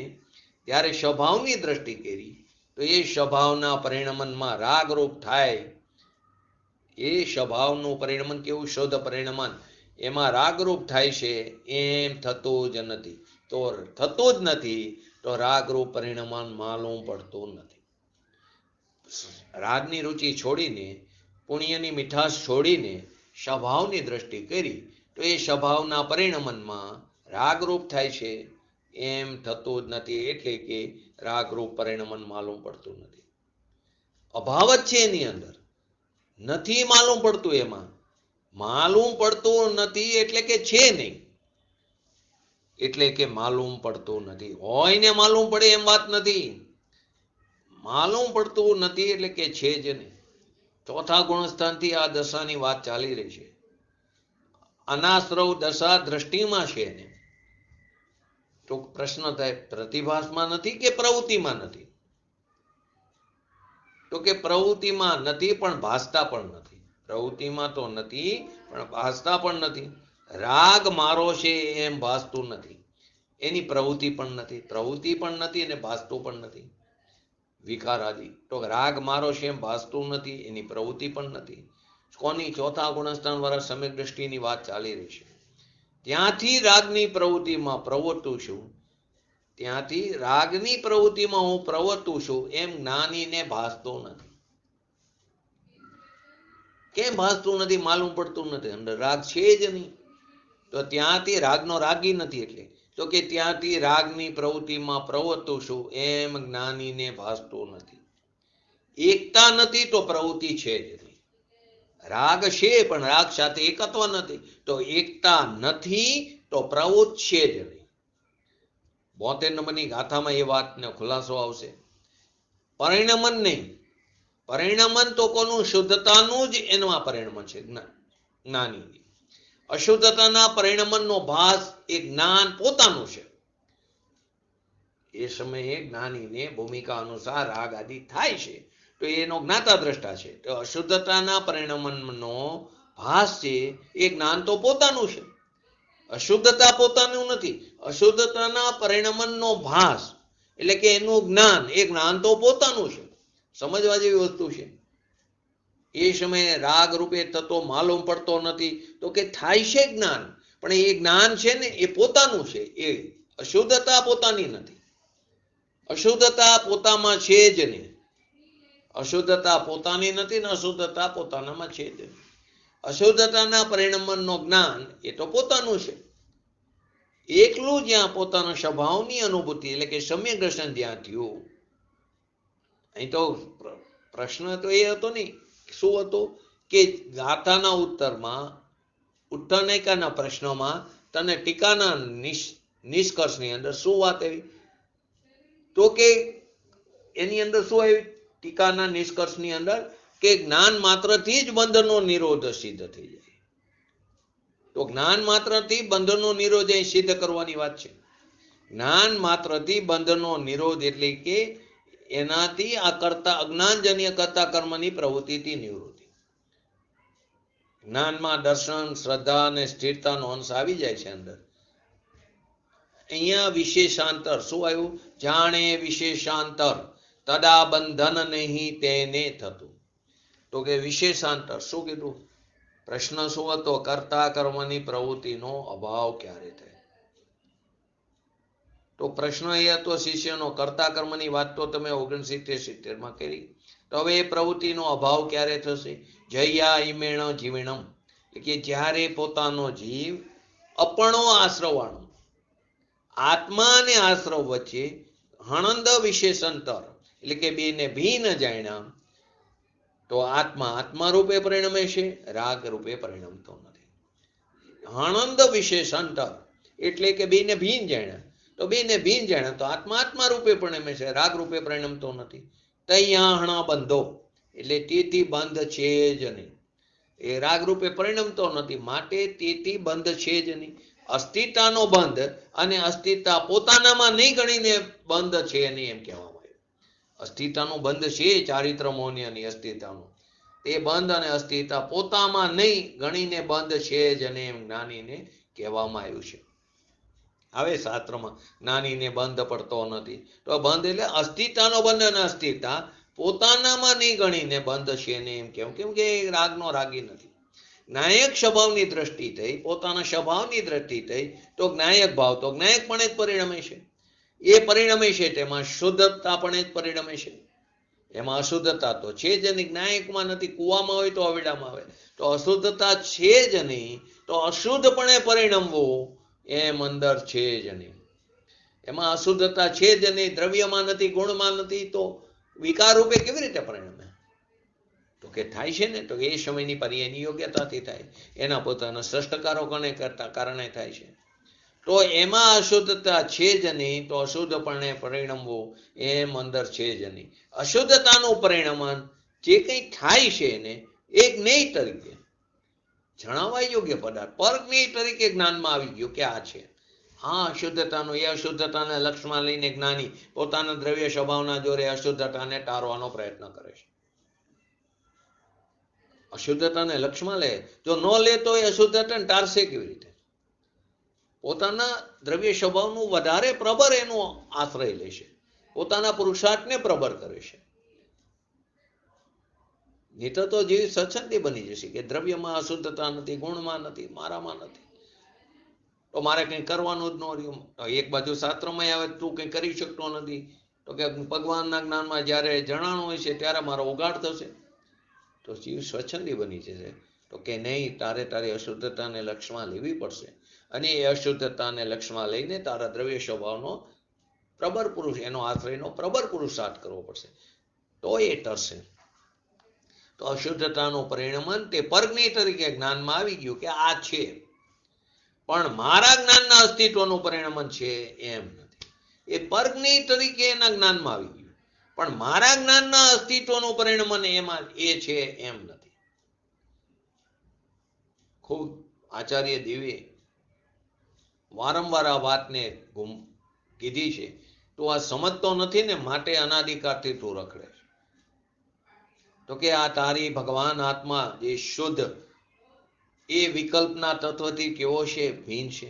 જ્યારે સ્વભાવની દ્રષ્ટિ કરી, તો એ સ્વભાવના પરિણમનમાં રાગરૂપ થાય. એ સ્વભાવનું પરિણમન કેવું, શુદ્ધ પરિણમન, એમાં રાગરૂપ થાય છે, એમ થતું જ નથી. તો થતું જ નથી તો રાગરૂપ પરિણમન માલુમ પડતું નથી. રાગની રુચિ છોડીને, પુણ્યની મીઠાશ છોડીને સ્વભાવની દ્રષ્ટિ કરી તો એ સ્વભાવના પરિણમનમાં રાગરૂપ થાય છે, એમ થતું જ નથી. એટલે કે રાગરૂપ પરિણમન માલુમ પડતું નથી. અભાવ જ છે એની અંદર, નથી માલુમ પડતું. એમાં માલુમ પડતું નથી એટલે કે છે નહીં, એટલે કે માલુમ પડતું નથી. હોય ને માલુમ પડે એમ વાત નથી. માલુમ પડતું નથી એટલે કે છે જ નહીં. ચોથા ગુણસ્થાનથી આ દશાની વાત ચાલી રહી છે. અનાશ્રવ દશા દ્રષ્ટિમાં છે ને, તો પ્રશ્ન થાય પ્રતિભાસમાં નથી કે પ્રવૃત્તિમાં નથી? તો કે પ્રવૃત્તિમાં નથી પણ ભાસતા પણ નથી. પ્રવૃત્તિમાં તો નથી પણ ભાસતા પણ નથી. રાગ મારો છે એમ ભાસતું નથી, એની પ્રવૃત્તિ પણ નથી. પ્રવૃત્તિ પણ નથી અને ભાસતું પણ નથી. વિકાર આદિ તો રાગ મારો છે એમ ભાસતું નથી, એની પ્રવૃત્તિ પણ નથી. કોની? ચોથા ગુણસ્થાન વાળા સમ્યક દ્રષ્ટિની વાત ચાલી રહી છે. ત્યાંથી રાગની પ્રવૃત્તિમાં પ્રવર્તું છું, ત્યાંથી રાગની પ્રવૃત્તિમાં હું પ્રવર્તું છું એમ જ્ઞાનીને ભાસતું નથી. કેમ ભાસતું નથી? માલુમ પડતું નથી. અંદર રાગ છે જ નહીં, તો ત્યાંથી રાગનો રાગી નથી. એટલે તો કે ત્યાંથી રાગની પ્રવૃત્તિમાં પ્રવર્તું છું એમ જ્ઞાનીને ભાસતું નથી. એકતા નથી તો પ્રવૃત્તિ છે જ નહીં. રાગ છે પણ રાગ સાથે એકત્વ નથી, તો એકતા નથી તો પ્રવૃત્તિ છે જ નહીં. 72 નંબરની ગાથામાં એ વાતનો ખુલાસો આવશે. પરિણમન નહીં, પરિણમન તો કોનું? શુદ્ધતાનું જ એમાં પરિણમન છે, જ્ઞાનીની. અશુદ્ધતાના પરિણમનનો ભાસ એ જ્ઞાન પોતાનું છે. એ સમયે જ્ઞાનીને ભૂમિકા અનુસાર રાગ આદિ થાય છે, તો એનો જ્ઞાતા દ્રષ્ટા છે. તો અશુદ્ધતાના પરિણમનનો ભાસ છે એ જ્ઞાન તો પોતાનું છે. અશુદ્ધતા પોતાનું નથી, અશુદ્ધતાના પરિણમનનો ભાસ એટલે કે એનું જ્ઞાન, એ જ્ઞાન તો પોતાનું છે, સમજવા જેવી વસ્તુ છે. એ સમયે રાગ રૂપે થતો માલુમ પડતો નથી, તો કે થાય છે જ્ઞાન, પણ એ જ્ઞાન છે ને એ પોતાનું છે, એ અશુદ્ધતા પોતાની નથી. અશુદ્ધતા પોતામાં છે જ નહીં, અશુદ્ધતા પોતાની નથી ને અશુદ્ધતા પોતાનામાં છે જ નહીં. અશુદ્ધતાના પરિણમનનો જ્ઞાન એ તો પોતાનું છે. એકલું જ્યાં પોતાના સ્વભાવની અનુભૂતિ એટલે કે સમ્યક દર્શન જ્યાં થયું, અહીં તો પ્રશ્ન તો એ હતો નહીં, શું હતો કે ગાથાના ઉત્તરમાં, ઉત્તરનૈકાના પ્રશ્નોમાં તને ટીકાના નિષ્કર્ષની અંદર શું વાત આવી, તો કે એની અંદર શું આવ્યું ટીકાના નિષ્કર્ષની અંદર, કે જ્ઞાન માત્રથી જ બંધનનો નિરોધ સિદ્ધ થઈ જાય. તો જ્ઞાન માત્રથી બંધનનો નિરોધ એ સિદ્ધ કરવાની વાત છે. જ્ઞાન માત્રથી બંધનનો નિરોધ એટલે કે એનાથી આ કરતા અજ્ઞાનજન્ય કરતા કર્મની પ્રવૃત્તિથી નિવૃત્તિ. જ્ઞાનમાં દર્શન, શ્રદ્ધા અને સ્થિરતાનો અંશ આવી જાય છે અંદર. અહીંયા વિશેષાંતર શું આવ્યું, જાણે વિશેષાંતર તદા બંધન નહીં તેને થતું. તો કે વિશેષાંતર શું કીધું, પ્રશ્ન શું હતો, કરતા કર્મની પ્રવૃત્તિનો અભાવ ક્યારે થાય. તો પ્રશ્ન એ હતો શિષ્યનો, કરતા કર્મની વાત તો તમે 69-70 કરી, તો હવે એ પ્રવૃત્તિનો અભાવ ક્યારે થશે. જયા ઈમેણ જીવણમ, કે જ્યારે પોતાનો જીવ અપણો આશ્રવાણો, આત્મા અને આશ્રવ વચ્ચે હણંદ વિશેષાંતર એટલે કે બેને ભિન્ન જાણ્યા, તો આત્મા રૂપે પરિણમે છે, રાગ રૂપે પરિણમતો નથી. હણંદ વિશેષાંતર એટલે કે બેને ભિન્ન જાણ્યા, તો બેને ભિન્ન જાણ્યા તો આત્મા રૂપે પરિણમે છે, રાગ રૂપે પરિણમતો નથી. તૈયાહણા બંધો એટલે તેથી બંધ છે જ નહીં, એ રાગ રૂપે પરિણમતો નથી, માટે તેથી બંધ છે જ નહીં. અસ્થિતાનો બંધ અને અસ્થિતા પોતાનામાં નહીં ગણીને બંધ છે નહીં એમ કહેવામાં આવ્યું. અસ્થિતાનો બંધ છે, ચારિત્ર મૌન્યની અસ્થિતાનો, તે બંધ અને અસ્થિતા પોતામાં નહીં ગણીને બંધ છે જ નહીં એમ જ્ઞાનીને કહેવામાં આવ્યું છે. હવે શાસ્ત્રમાં જ્ઞાનીને બંધ પડતો નથી, તો બંધ એટલે અસ્થિતાનો બંધ અને અસ્થિતા પોતાનામાં નહીં ગણીને બંધ છે નહીં એમ કેમ, કેમ કે રાગનો રાગી નથી. જ્ઞાયક સ્વભાવની દ્રષ્ટિ થઈ, પોતાના સ્વભાવની દ્રષ્ટિ થઈ, તો જ્ઞાયક ભાવ તો જ્ઞાયકપણે જ પરિણમે છે. એ પરિણમે છે તેમાં શુદ્ધતા પણ જ પરિણમે છે, એમાં અશુદ્ધતા તો છે જ નહીં. જ્ઞાયકમાં નથી, કુવામાં હોય તો અવેડામાં આવે, તો અશુદ્ધતા છે જ નહીં, તો અશુદ્ધપણે પરિણમવું એમ અંદર છે જ નહીં. એમાં અશુદ્ધતા છે જ નહીં, દ્રવ્યમાં નથી, ગુણમાં નથી, તો વિકાર રૂપે કેવી રીતે પરિણમે, તો કે થાય છે ને, તો એ સમયની પરી એની યોગ્યતાથી થાય, એના પોતાના શ્રેષ્ઠકારો કરતા કારણે થાય છે. તો એમાં અશુદ્ધતા છે જ નહીં, તો અશુદ્ધપણે પરિણમવું એમ અંદર છે જ નહીં. અશુદ્ધતાનું પરિણમન જે કંઈ થાય છે ને એ જ્ઞેય તરીકે જણાવવા યોગ્ય પદાર્થ, પર જ્ઞેય તરીકે જ્ઞાનમાં આવી ગયું કે આ છે. હા, અશુદ્ધતાનું, એ અશુદ્ધતાને લક્ષમાં લઈને જ્ઞાની પોતાના દ્રવ્ય સ્વભાવના જોરે અશુદ્ધતાને ટાળવાનો પ્રયત્ન કરે છે. અશુદ્ધતાને લક્ષમાં લે, જો ન લે તો એ અશુદ્ધતાને ટાળશે કેવી રીતે? પોતાના દ્રવ્ય સ્વભાવનું વધારે પ્રબળ એનો આશ્રય લેશે, પોતાના પુરુષાર્થને પ્રબળ કરે છે. નહીં તો જેવી સ્વચ્છંદી બની જશે કે દ્રવ્યમાં અશુદ્ધતા નથી, ગુણમાં નથી, મારામાં નથી, તો મારે કંઈ કરવાનું જ ન રહ્યું. એક બાજુ શાસ્ત્રમાં આવે તું કંઈ કરી શકતો નથી, તો કે ભગવાનના જ્ઞાનમાં જ્યારે જણાણું હોય છે ત્યારે મારો ઉગાડ થશે, તો જીવ સ્વચ્છંદી બની જશે. તો કે નહીં, તારી અશુદ્ધતાને લક્ષમાં લેવી પડશે, અને એ અશુદ્ધતાને લક્ષમાં લઈને તારા દ્રવ્ય સ્વભાવનો પ્રબળ પુરુષ, એનો આશ્રયનો પ્રબળ પુરુષાર્થ કરવો પડશે, તો એ ટરશે. તો અશુદ્ધતાનું પરિણમન તે પરજ્ઞેય તરીકે જ્ઞાનમાં આવી ગયું કે આ છે, પણ મારા જ્ઞાનના અસ્તિત્વનું પરિણમન છે એમ નથી. એ પરજ્ઞેય તરીકે એના જ્ઞાનમાં આવી ગયું, પણ મારા જ્ઞાનના અસ્તિત્વનું પરિણમન એમાં એ છે એમ નથી. ખૂબ આચાર્ય દેવે વારંવાર આ વાતને કીધી છે. તું આ સમજતો નથી ને, માટે અનાદિકાળથી તું રખડે છે. તો કે આ તારી ભગવાન આત્મા જે શુદ્ધ એ વિકલ્પના તત્વથી કેવો છે? ભિન્ન છે.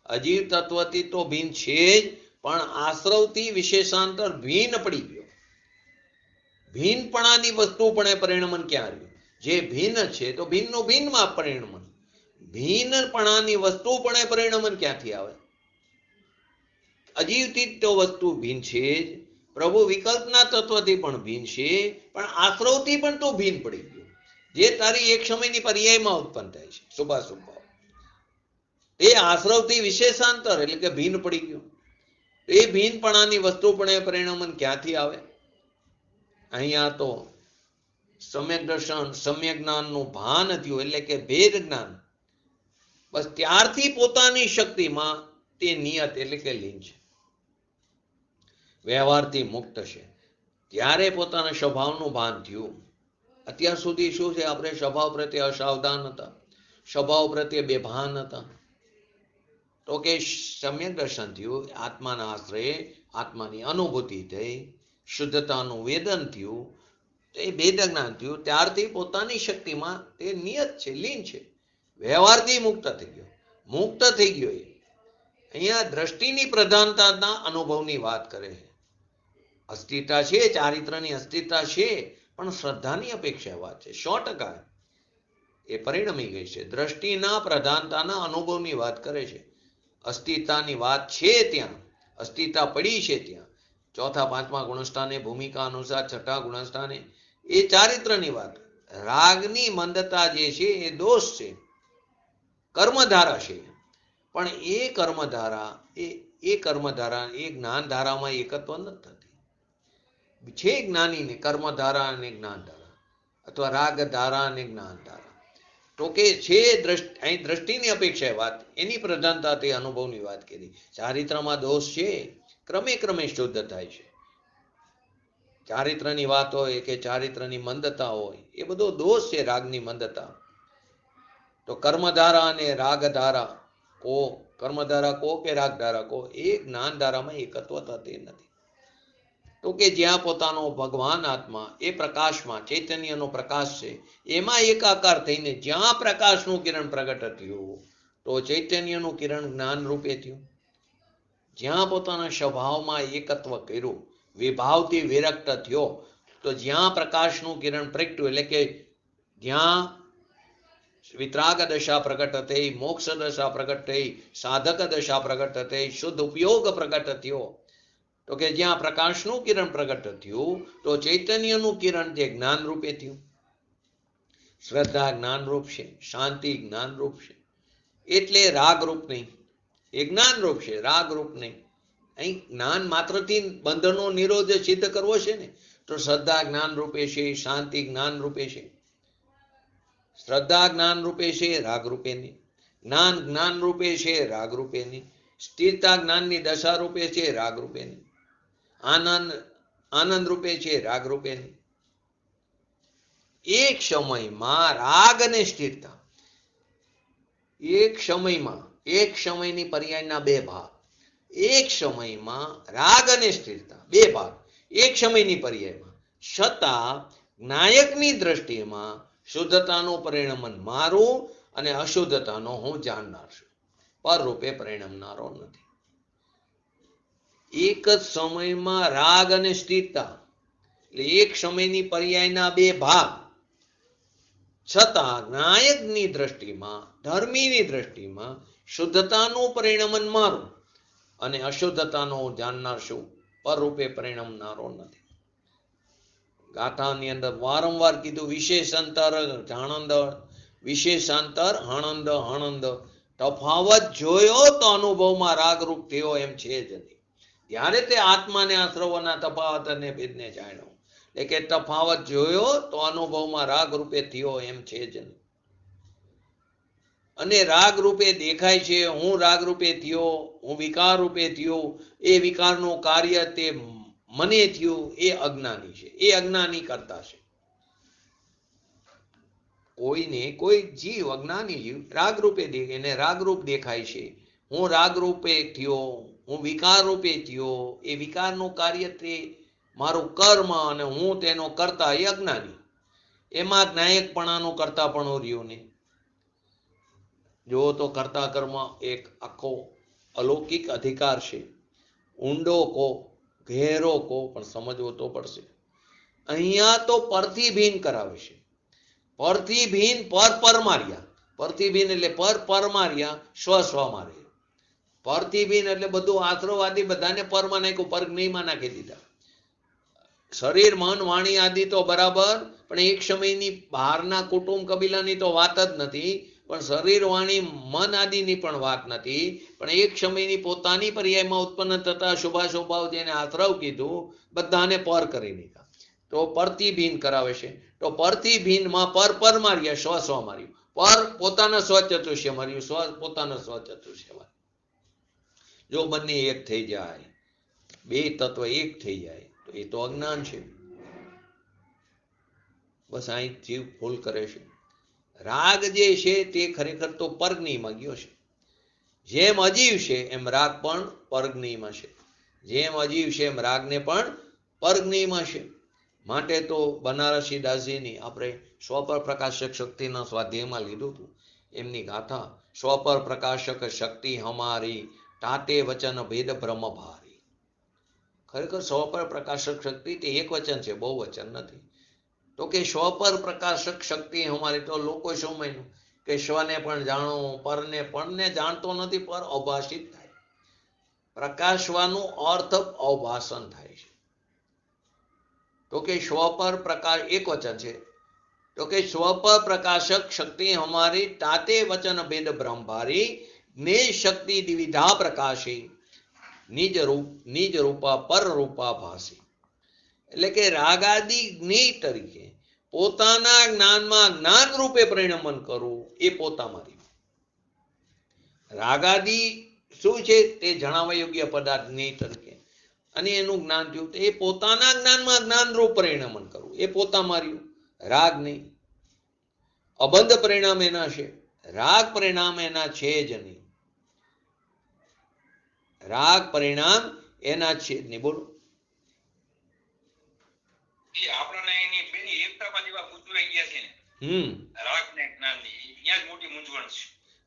અજીવ તત્વથી તો ભિન્ન છે જ, પણ આશ્રવથી વિશેષાંતર ભિન્ન પડી ગયો. ભિન્નપણાની વસ્તુપણે પરિણમન ક્યાં આવ્યું? જે ભિન્ન છે તો ભિન્નનું ભિન્નમાં પરિણમન. ભિન્નપણાની વસ્તુપણે પરિણમન ક્યાંથી આવે? અજીવથી તો વસ્તુ ભિન્ન છે જ, પ્રભુ વિકલ્પના તત્વથી પણ ભિન્ન છે, પણ આશ્રવથી પણ તો ભિન્ન પડી ગયો. જે તારી એક સમયની પર્યાયમાં ઉત્પન્ન થાય છે, શુભાશુભ ભાવ, એ આશ્રવથી વિશેષાંતર એટલે કે ભિન્ન પડી ગયો. એ ભિન્નપણાની વસ્તુપણે પરિણમન ક્યાંથી આવે? અહીંયા તો સમ્યક દર્શન, સમ્યક જ્ઞાનનું ભાન થયું એટલે કે ભેદ જ્ઞાન. બસ ત્યારથી પોતાની શક્તિમાં તે નિયત એટલે કે લીન છે, વ્યવહારથી મુક્ત છે. ત્યારે પોતાના સ્વભાવનું ભાન થયું. અત્યાર સુધી શું છે? આપણે સ્વભાવ પ્રત્યે અસાવધાન હતા, સ્વભાવ પ્રત્યે બેભાન હતા. તો કે સમ્યક દર્શન થયું, આત્માના આશ્રયે આત્માની અનુભૂતિ થઈ, શુદ્ધતાનું વેદન થયું, એ ભેદ જ્ઞાન થયું. ત્યારથી પોતાની શક્તિમાં તે નિયત છે, લીન છે, વ્યવહારથી મુક્ત થઈ ગયો. મુક્ત થઈ ગયો. અહીંયા દ્રષ્ટિની પ્રધાનતાના અનુભવની વાત કરે છે. અસ્થિરતા છે, ચારિત્રની અસ્થિરતા છે, પણ શ્રદ્ધાની અપેક્ષા વાત છે. 100% એ પરિણમી ગઈ છે. દ્રષ્ટિના પ્રધાનતાના અનુભવની વાત કરે છે. અસ્થિરતાની વાત છે ત્યાં, અસ્થિરતા પડી છે ત્યાં. ચોથા પાંચમા ગુણસ્થાને, ભૂમિકા અનુસાર છઠ્ઠા ગુણસ્થાને એ ચારિત્રની વાત. રાગની મંદતા જે છે એ દોષ છે, કર્મધારા છે. પણ એ કર્મધારા એ જ્ઞાનધારામાં એકત્વ નથી થતી. છે જ્ઞાનીને કર્મધારા અને જ્ઞાનધારા, અથવા રાગધારા અને જ્ઞાનધારા. તો કે છે અહીં દ્રષ્ટિની અપેક્ષા વાત, એની પ્રધાનતા તે અનુભવની વાત કરી. ચારિત્રમાં દોષ છે, ક્રમે ક્રમે શુદ્ધ થાય છે. ચારિત્રની વાત હોય કે ચારિત્રની મંદતા હોય, એ બધો દોષ છે, રાગની મંદતા. તો કર્મધારા અને રાગધારા કો, કર્મધારા કો કે રાગધારા કો, એ જ્ઞાનધારામાં એકત્વ થતી નથી. તો કે જ્યાં પોતાનો ભગવાન આત્મા એ પ્રકાશમાં, ચૈતન્યનો પ્રકાશ છે, એમાં એકાકાર થઈને જ્યાં પ્રકાશનું કિરણ પ્રગટ થયું, તો ચૈતન્યનું કિરણ જ્ઞાન રૂપે થયું. જ્યાં પોતાના સ્વભાવમાં એકત્વ કર્યું, વિભાવથી વિરક્ત થયો, તો જ્યાં પ્રકાશનું કિરણ પ્રગટ્યું એટલે કે જ્યાં વિતરાગ દશા પ્રગટ થઈ, મોક્ષ દશા પ્રગટ થઈ, સાધક દશા પ્રગટ થઈ, શુદ્ધ ઉપયોગ પ્રગટ થયો, તો કે જ્યાં પ્રકાશનું કિરણ પ્રગટ થયું, તો ચૈતન્યનું કિરણ જે જ્ઞાન રૂપે થયું. શ્રદ્ધા જ્ઞાનરૂપ છે, શાંતિ જ્ઞાનરૂપ છે, એટલે રાગરૂપ નહીં. એ જ્ઞાનરૂપ છે, રાગરૂપ નહીં. અહીં જ્ઞાન માત્રથી બંધનનો નિરોધ સિદ્ધ કરવો છે ને, તો શ્રદ્ધા જ્ઞાન રૂપે છે, શાંતિ જ્ઞાન રૂપે છે. શ્રદ્ધા જ્ઞાન રૂપે છે, રાગ રૂપે નહીં. જ્ઞાન જ્ઞાન રૂપે છે, રાગ રૂપે નહીં. સ્થિરતા જ્ઞાનની દશા રૂપે છે, રાગ રૂપે નહીં. આનંદ આનંદ રૂપે છે, રાગ રૂપે નહીં. એક સમયમાં રાગ અને સ્થિરતા, એક સમયમાં, એક સમયની પર્યાયના બે ભાગ. એક સમયમાં રાગ અને સ્થિરતા બે ભાગ એક સમયની પર્યાયમાં, છતાં નાયકની દ્રષ્ટિમાં શુદ્ધતાનું પરિણમન મારું અને અશુદ્ધતાનો હું જાણનાર છું, પર રૂપે પરિણમનારો નથી. એક જ સમયમાં રાગ અને સ્થિરતા એટલે એક સમયની પર્યાયના બે ભાગ, છતાં નાયકની દ્રષ્ટિમાં, ધર્મીની દ્રષ્ટિમાં શુદ્ધતાનું પરિણમન મારું અને અશુદ્ધતાનો જાણનાર છું, પર રૂપે પરિણમનારો નથી. ગાથાની અંદર વારંવાર કીધું, વિશેષાંતર જાણંદ, વિશેષાંતર હણંદ હણંદ. તફાવત જોયો તો અનુભવમાં રાગરૂપ થયો એમ છે જ નહીં. ત્યારે તે આત્માને આશ્રવોના તફાવત અને ભેદને જાણ્યો. એટલે કે તફાવત જોયો તો અનુભવમાં રાગ રૂપે થયો એમ છે જ નહીં. અને રાગ રૂપે દેખાય છે, હું રાગ રૂપે થયો, હું વિકાર રૂપે થયો, એ વિકારનું કાર્ય તે મને થયું, એ અજ્ઞાની છે, એ અજ્ઞાની કરતા છે. કોઈને કોઈ જીવ, અજ્ઞાની જીવ રાગરૂપે દેખાય, એને રાગરૂપ દેખાય છે, હું રાગરૂપે થયો, હું વિકાર રૂપે થયો, એ વિકારનું કાર્ય તે મારું કર્મ અને હું તેનો કરતા, એ અજ્ઞાની. એમાં નાયકપણાનું કરતા પણ રહ્યું નહીં. જો તો કર્તા કર્મ એક આખો અલૌકિક અધિકાર છે. ઊંડો કો ઘેરો કો પણ સમજવો તો પડશે. અહીંયા તો પરથી ભીન કરાવે છે. પરથી ભીન પર માર્યા. પરથી ભીન એટલે પર માર્યા, સ્વ મારે. પરથી ભીન એટલે બધું આશ્રવાદી બધાને પરમાં નાખ્યું, પરગ્નિમાં નાખી દીધા. શરીર મન વાણી આદિ તો બરાબર, પણ એક સમયની બહારના કુટુંબ કબીલાની તો વાત જ નથી, પણ શરીર વાણી મન આદિની પણ વાત નથી, પણ એક સમયની પોતાની પર્યાયમાં ઉત્પન્ન થતા શુભાશુભાવ જેને આશ્રવ કીધું, બધાને પર કરી દીધા. તો પરથી ભીન કરાવે છે. તો પરથી ભીનમાં પર માર્યા, સ્વ માર્યું. પર પોતાના સ્વચતુષ્ય માર્યું, સ્વ પોતાના સ્વચતુષ્ય માર્યું. જો બંને એક થઈ જાય, બે તત્વ એક થઈ જાય, તો એ તો અજ્ઞાન છે. બસ અહીં જીવ ભૂલ કરે છે. રાગ જે છે તે ખરેખર તો પરગ્નિમાં ગયો છે. જેમ અજીવ છે એમ રાગ પણ પરગ્નિમાં છે. જેમ અજીવ છે એમ રાગને પણ પરગ્નિમાં છે. માટે તો બનારસી દાસજીની આપણે સ્વપર પ્રકાશક શક્તિના સ્વાધ્યાયમાં લીધું હતું. એમની ગાથા, સ્વપર પ્રકાશક શક્તિ હમારી, તાતે વચન ભેદ બ્રહ્મ ભારી. ખરેખર સ્વપર પ્રકાશક શક્તિ તે એક વચન છે, બહુ વચન નથી. તો કે સ્વપર પ્રકાશક શક્તિ અમારી, તો લોકો શું માન્યું કે સ્વને પણ જાણો, પરને પણ જાણતો નથી, પર અભાષિત થાય. પ્રકાશવાનું અર્થ અવભાષણ થાય છે. તો કે સ્વપર પ્રકાશ એક વચન છે. તો કે સ્વપર પ્રકાશક શક્તિ અમારી, તાતે વચન ભેદ બ્રહ્મ ભારી, જ્ઞેય શક્તિ દ્વિધા પ્રકાશી, નિજ રૂપા પર રૂપા ભાસી. એટલે કે રાગાદી જ્ઞેય તરીકે પોતાના જ્ઞાનમાં જ્ઞાન રૂપે પરિણમન કરવું એ પોતામાં રહ્યું. રાગાદી શું છે તે જણાવવા યોગ્ય પદાર્થ જ્ઞેય તરીકે, અને એનું જ્ઞાન થયું, એ પોતાના જ્ઞાનમાં જ્ઞાન રૂપ પરિણમન કરવું એ પોતામાં રહ્યું. રાગ નહીં. અબંધ પરિણામ એના છે, રાગ પરિણામ એના છે જ નહીં. રાગ પરિણામ એના છે જ નહીં. બોલો.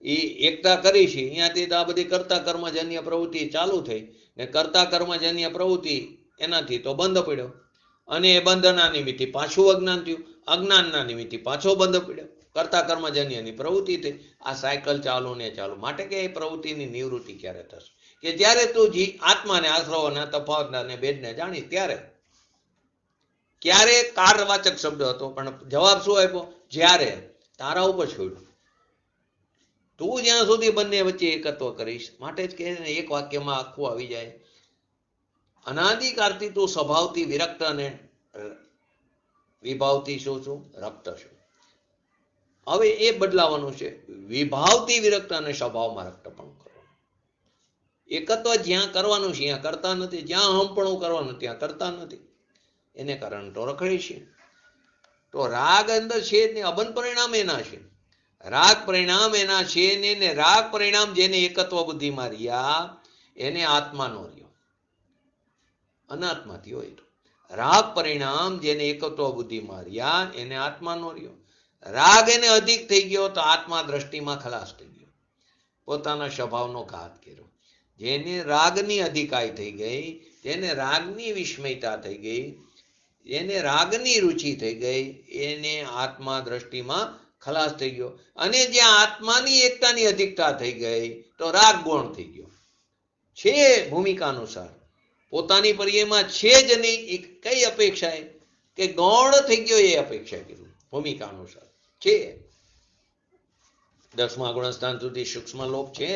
એ એકતા કરી છે, અહીંયાથી તો આ બધી કર્તા કર્મજન્ય પ્રવૃત્તિ ચાલુ થઈ, ને કર્તા કર્મજન્ય પ્રવૃત્તિ એનાથી તો બંધ પડ્યો, અને એ બંધના નિમિત્તે પાછું અજ્ઞાન થયું, અજ્ઞાનના નિમિત્તે પાછો બંધ પડ્યો, કર્તા કર્મજન્યની પ્રવૃત્તિ થઈ. આ સાયકલ ચાલુ ને ચાલુ. માટે કે એ પ્રવૃત્તિની નિવૃત્તિ ક્યારે થશે? કે જ્યારે તું આત્માને આશ્રવના તફાવતને ભેદને જાણી ત્યારે. ક્યારે કારવાચક શબ્દ હતો, પણ જવાબ શું આપ્યો? જ્યારે. તારા ઉપર છોડ્યું. તું જ્યાં સુધી બંને વચ્ચે એકત્વ કરીશ. માટે જ કે એક વાક્યમાં આખું આવી જાય. અનાદિકાળથી તું સ્વભાવથી વિરક્ત અને વિભાવથી શું રક્ત છું. હવે એ બદલાવાનું છે. વિભાવથી વિરક્ત અને સ્વભાવમાં રક્ત પણ કરવાનું. એકત્વ જ્યાં કરવાનું છે ત્યાં કરતા નથી, જ્યાં હમપણું કરવાનું ત્યાં કરતા નથી. એને કારણે તો રખડે છે. તો રાગ અંદર છે ને અબંધ પરિણામ એના છે. રાગ પરિણામ એના છે ને રાગ પરિણામ જેને એકત્વ બુદ્ધિમાં રહ્યા એને આત્માનો રહ્યો. અનાત્માથી હોય તો રાગ પરિણામ જેને એકત્વ બુદ્ધિમાં રહ્યા એને આત્માનો રહ્યો. રાગ એને અધિક થઈ ગયો તો આત્મા દ્રષ્ટિમાં ખલાસ થઈ ગયો, પોતાના સ્વભાવનો ઘાત કર્યો. જેને રાગની અધિકાઈ થઈ ગઈ, જેને રાગની વિસ્મયતા થઈ ગઈ, જેને રાગની રુચિ થઈ ગઈ, એને આત્મા દ્રષ્ટિમાં ખલાસ થઈ ગયો. અને જ્યાં આત્માની એકતાની અધિકતા થઈ ગઈ તો રાગ ગૌણ થઈ ગયો છે. ભૂમિકા અનુસાર પોતાની પર્યાયમાં છે જ નહીં. કઈ અપેક્ષા કે ગૌણ થઈ ગયો એ અપેક્ષા કીધું. ભૂમિકા અનુસાર છે. 10મા ગુણસ્થાન સુધી સૂક્ષ્મ લોક છે,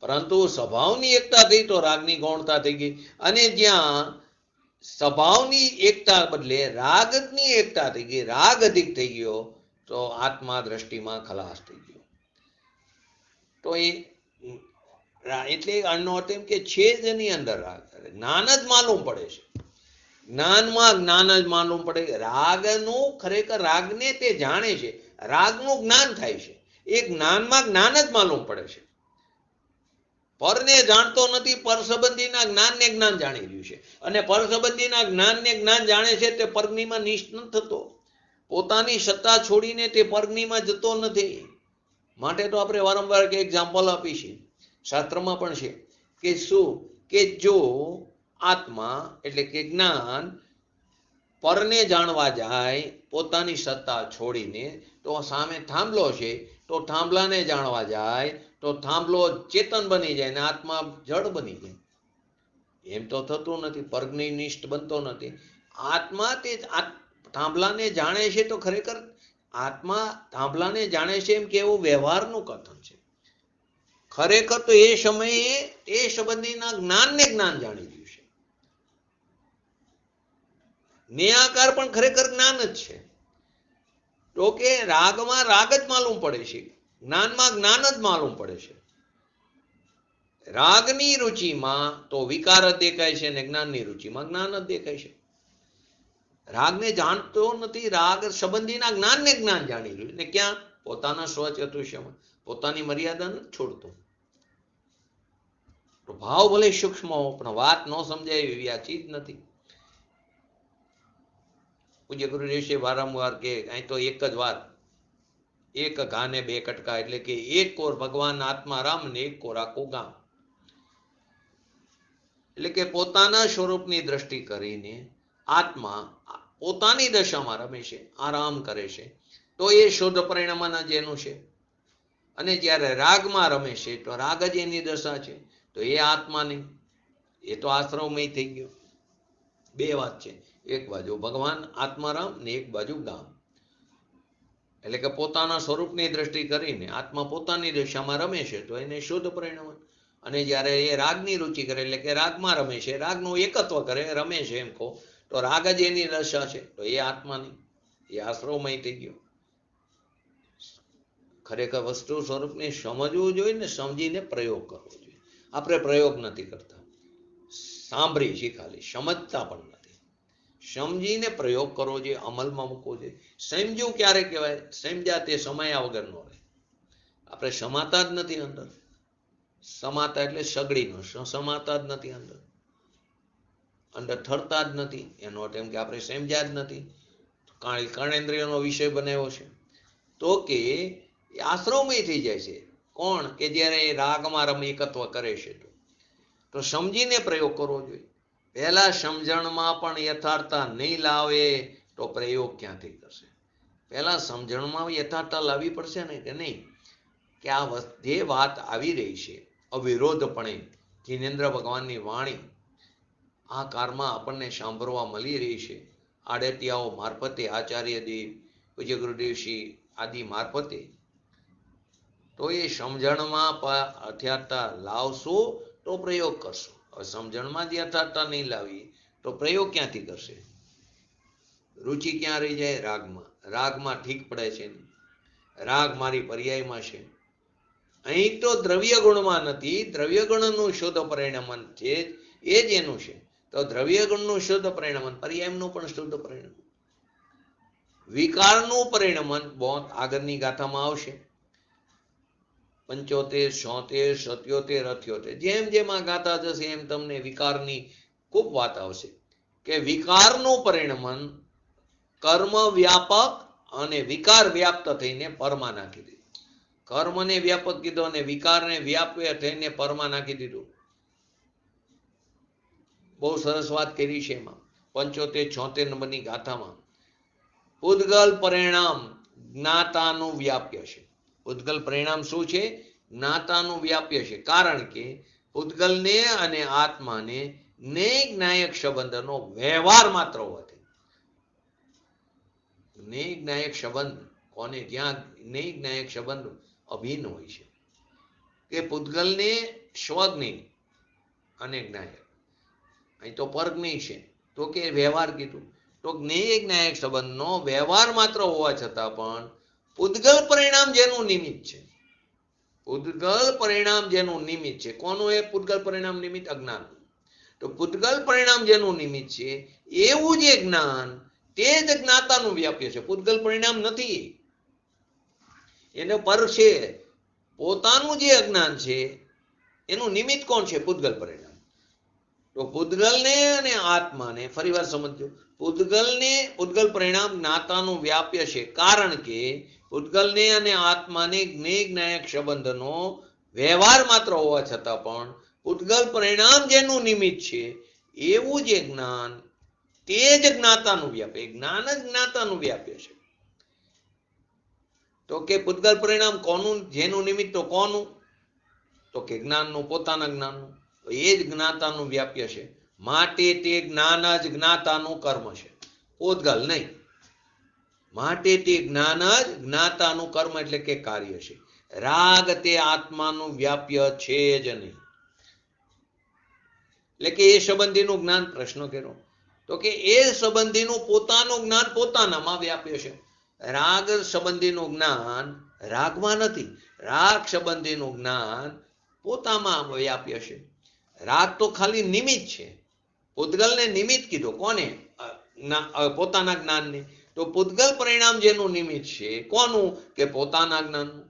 પરંતુ સ્વભાવની એકતા થઈ તો રાગની ગૌણતા થઈ ગઈ. અને જ્યાં સ્વભાવની એકતા બદલે રાગની એકતા થઈ ગઈ, રાગ અધિક થઈ ગયો, તો આત્મા દ્રષ્ટિમાં ખલાસ થઈ ગયો. તો એ એટલે આનો અર્થ એમ કે છે જ એની અંદર રાગ. જ્ઞાન જ માલુમ પડે છે. જ્ઞાનમાં જ્ઞાન જ માલુમ પડે. રાગનું ખરેખર રાગને તે જાણે છે, રાગનું જ્ઞાન થાય છે. એ જ્ઞાનમાં જ્ઞાન જ માલુમ પડે છે. પરને જાણતો નથી, પર સંબંધીના જ્ઞાનને જ્ઞાન જાણી રહ્યું છે. અને પર સંબંધીના જ્ઞાનને જ્ઞાન જાણે છે તે પરગ્નિમાં નિષ્ઠ ન થતો. પોતાની સત્તા છોડીને તે પરગ્નિમાં જતો નથી. માટે તો આપણે વારંવાર કે એક્ઝામ્પલ આપી છે, શાસ્ત્રમાં પણ છે કે શું કે જો આત્મા એટલે કે જ્ઞાન પરને જાણવા જાય પોતાની સત્તા છોડીને, તો સામે થાંભલો છે તો થાંભલાને જાણવા જાય તો થાંભલો ચેતન બની જાય ને આત્મા જડ બની જાય. એમ તો થતું નથી, પરજ્ઞનિષ્ઠ બનતો નથી. આત્મા તે થાંભલાને જાણે છે તો ખરેખર આત્મા થાંભલાને જાણે છે એમ કેવું વ્યવહારનું કથન છે. ખરેખર તો એ સમયે એ સંબંધીના જ્ઞાનને જ્ઞાન જાણી રહ્યું છે. નિયાકાર પણ ખરેખર જ્ઞાન જ છે. તો કે રાગમાં રાગ જ માલુમ પડે છે, જ્ઞાનમાં જ્ઞાન જ માલુમ પડે છે. રાગની રુચિમાં તો વિકાર જ દેખાય છે અને જ્ઞાનની રુચિમાં જ્ઞાન જ દેખાય છે. રાગને જાણતો નથી, રાગ સંબંધીના જ્ઞાનને જ્ઞાન જાણી રહ્યું ને ક્યાં? પોતાના સ્વચતુષ્યમાં, પોતાની મર્યાદા નથી છોડતો. તો ભાવ ભલે સૂક્ષ્મ હો પણ વાત ન સમજાય એવી વ્યાચી જ નથી. પૂજ્ય ગુરુદેવ છે વારંવાર કે અહીં તો એક જ વાત, એક ઘાને બે કટકા, એટલે કે એક કોર ભગવાન આત્મા રામ ને એક કોર આખું ગામ. એટલે કે પોતાના સ્વરૂપની દ્રષ્ટિ કરીને આત્મા પોતાની દશામાં રમે છે, આરામ કરે છે, તો એ શુદ્ધ પરિણામ જેનું છે. અને જ્યારે રાગમાં રમે છે તો રાગ જ એની દશા છે, તો એ આત્મા નહીં, એ તો આશ્રમમય થઈ ગયો. બે વાત છે, એક બાજુ ભગવાન આત્મારામ ને એક બાજુ ગામ. એટલે કે પોતાના સ્વરૂપની દ્રષ્ટિ કરીને આત્મા પોતાની દશામાં રમે છે તો એને શુદ્ધ પરિણામ. અને જ્યારે એ રાગની રુચિ કરે એટલે કે રાગમાં રમે છે, રાગનું એકત્વ કરે, રમે છે એમ કહો, તો રાગ જ એની દશા છે, તો એ આત્મા નહીં, એ આશ્રવમય થઈ ગયો. ખરેખર વસ્તુ સ્વરૂપને સમજવું જોઈએ ને સમજીને પ્રયોગ કરવો જોઈએ. આપણે પ્રયોગ નથી કરતા, સાંભળી છીએ ખાલી, સમજતા પણ નથી. સમજીને પ્રયોગ કરવો જોઈએ, અમલમાં મૂકવો જોઈએ. સમજ્યું ક્યારે કહેવાય? સમજ્યા તે સમાયા વગરનો રહે. આપણે સમાતા જ નથી અંદર. સમાતા એટલે સગડીનો, સમાતા જ નથી અંદર, અંદર ઠરતા જ નથી. એનો અર્થ એમ કે આપણે સમજ્યા જ નથી. કર્ણેન્દ્રિયનો વિષય બનાવ્યો છે તો કે આશ્રમમય થઈ જાય છે. કોણ? કે જ્યારે રાગમાં રમૈકત્વ કરે છે તો સમજીને પ્રયોગ કરવો જોઈએ. પહેલા સમજણમાં પણ યથાર્થતા નહીં લાવે તો પ્રયોગ ક્યાંથી કરશે? પહેલા સમજણમાં યથાર્થતા લાવવી પડશે ને, કે નહીં? કે આ જે વાત આવી રહી છે અવિરોધપણે, જિનેન્દ્ર ભગવાનની વાણી આ કાળમાં આપણને સાંભળવા મળી રહી છે, આડતિયાઓ મારફતે, આચાર્ય દેવ, પૂજ્ય ગુરુદેવશ્રી આદિ મારફતે, તો એ સમજણમાં યથાર્થતા લાવશો તો પ્રયોગ કરશો. હવે સમજણમાં જ યથાર્થતા નહીં લાવી તો પ્રયોગ ક્યાંથી કરશે? રુચિ ક્યાં રહી જાય? રાગમાં. રાગમાં ઠીક પડે છે, રાગ મારી પર્યાયમાં છે. અહીં તો દ્રવ્ય ગુણમાં નથી, દ્રવ્ય ગુણનું શુદ્ધ પરિણામન છે, એ જ એનું છે. તો દ્રવ્ય ગુણનું શુદ્ધ પરિણામન, પર્યાયનું પણ શુદ્ધ પરિણામ, વિકારનું પરિણામન બહુ આગળની ગાથામાં આવશે. 75, 76, 77, 78, જેમ જેમ આ ગાથા જશે એમ તમને વિકારની ખૂબ વાત આવશે. કે વિકારનું પરિણામન કર્મ વ્યાપક અને વિકાર વ્યાપ્ત થઈને પરમાં નાખી દીધું. કર્મને વ્યાપક કીધો અને વિકારને વ્યાપ્ય થઈને પરમાં નાખી દીધું. બહુ સરસ વાત કરી છે એમાં 75, 76 નંબરની ગાથામાં. ઉદ્ગલ પરિણામ જ્ઞાતાનું વ્યાપ્ય છે. ઉદ્ગલ પરિણામ શું છે? જ્ઞાતાનું વ્યાપ્ય છે. કારણ કે ઉદ્ગલને અને આત્માને જ્ઞેય સંબંધનો વ્યવહાર માત્ર હોવાથી, જ્ઞેય સંબંધ કોને? જ્યાં જ્ઞેય સંબંધ અભિન્ન હોય છે. કે પૂતગલને સ્વજ્ઞેય અને જ્ઞાયક, અહીં તો પરજ્ઞેય છે તો કે વ્યવહાર કીધું. તો જ્ઞેય સંબંધનો વ્યવહાર માત્ર હોવા છતાં પણ પૂતગલ પરિણામ જેનું નિમિત્ત છે, પૂતગલ પરિણામ જેનું નિમિત્ત છે, કોનું? એ પૂતગલ પરિણામ નિમિત્ત અજ્ઞાન. તો પૂતગલ પરિણામ જેનું નિમિત્ત છે એવું જે જ્ઞાન, તે જ જ્ઞાતાનું વ્યાપ્ય છે. પૂતગલ પરિણામ નથી, એને પર છે. પોતાનું જે અજ્ઞાન છે એનું નિમિત્ત કોણ છે? પૂતગલ પરિણામ. તો પૂતગલને અને આત્માને ફરીવાર સમજો. પૂતગલ પરિણામ જ્ઞાતાનું વ્યાપ્ય છે કારણ કે પૂતગલને અને આત્માને જ્ઞેય જ્ઞાયક સંબંધનો વ્યવહાર માત્ર હોવા છતાં પણ પૂતગલ પરિણામ જેનું નિમિત્ત છે એવું જે જ્ઞાન તે જ જ્ઞાતાનું વ્યાપ્ય, જ્ઞાન જ જ્ઞાતાનું વ્યાપ્ય છે. તો કે પૂતગલ પરિણામ કોનું, જેનું નિમિત્ત, તો કોનું, તો કે જ્ઞાનનું, પોતાના જ્ઞાનનું. એ જ જ્ઞાતાનું વ્યાપ્ય છે, માટે તે જ્ઞાન જ જ્ઞાતાનું કર્મ છે, પૂતગલ નહીં. માટે તે જ્ઞાન જ જ્ઞાતાનું કર્મ એટલે કે કાર્ય છે. રાગ તે આત્માનું વ્યાપ્ય છે જ નહીં. એટલે કે એ સંબંધીનું જ્ઞાન, પ્રશ્ન કર્યો તો કે એ સંબંધીનું પોતાનું જ્ઞાન પોતાનામાં વ્યાપ્ય છે. રાગ સંબંધીનું જ્ઞાન રાગમાં નથી, રાગ સંબંધીનું જ્ઞાન પોતામાં વ્યાપ્ય છે. રાગ તો ખાલી નિમિત્ત છે. પૂતગલને નિમિત્ત કીધો, કોને? પોતાના જ્ઞાનને. તો પૂતગલ પરિણામ જેનું નિમિત્ત છે કોનું, કે પોતાના જ્ઞાનનું.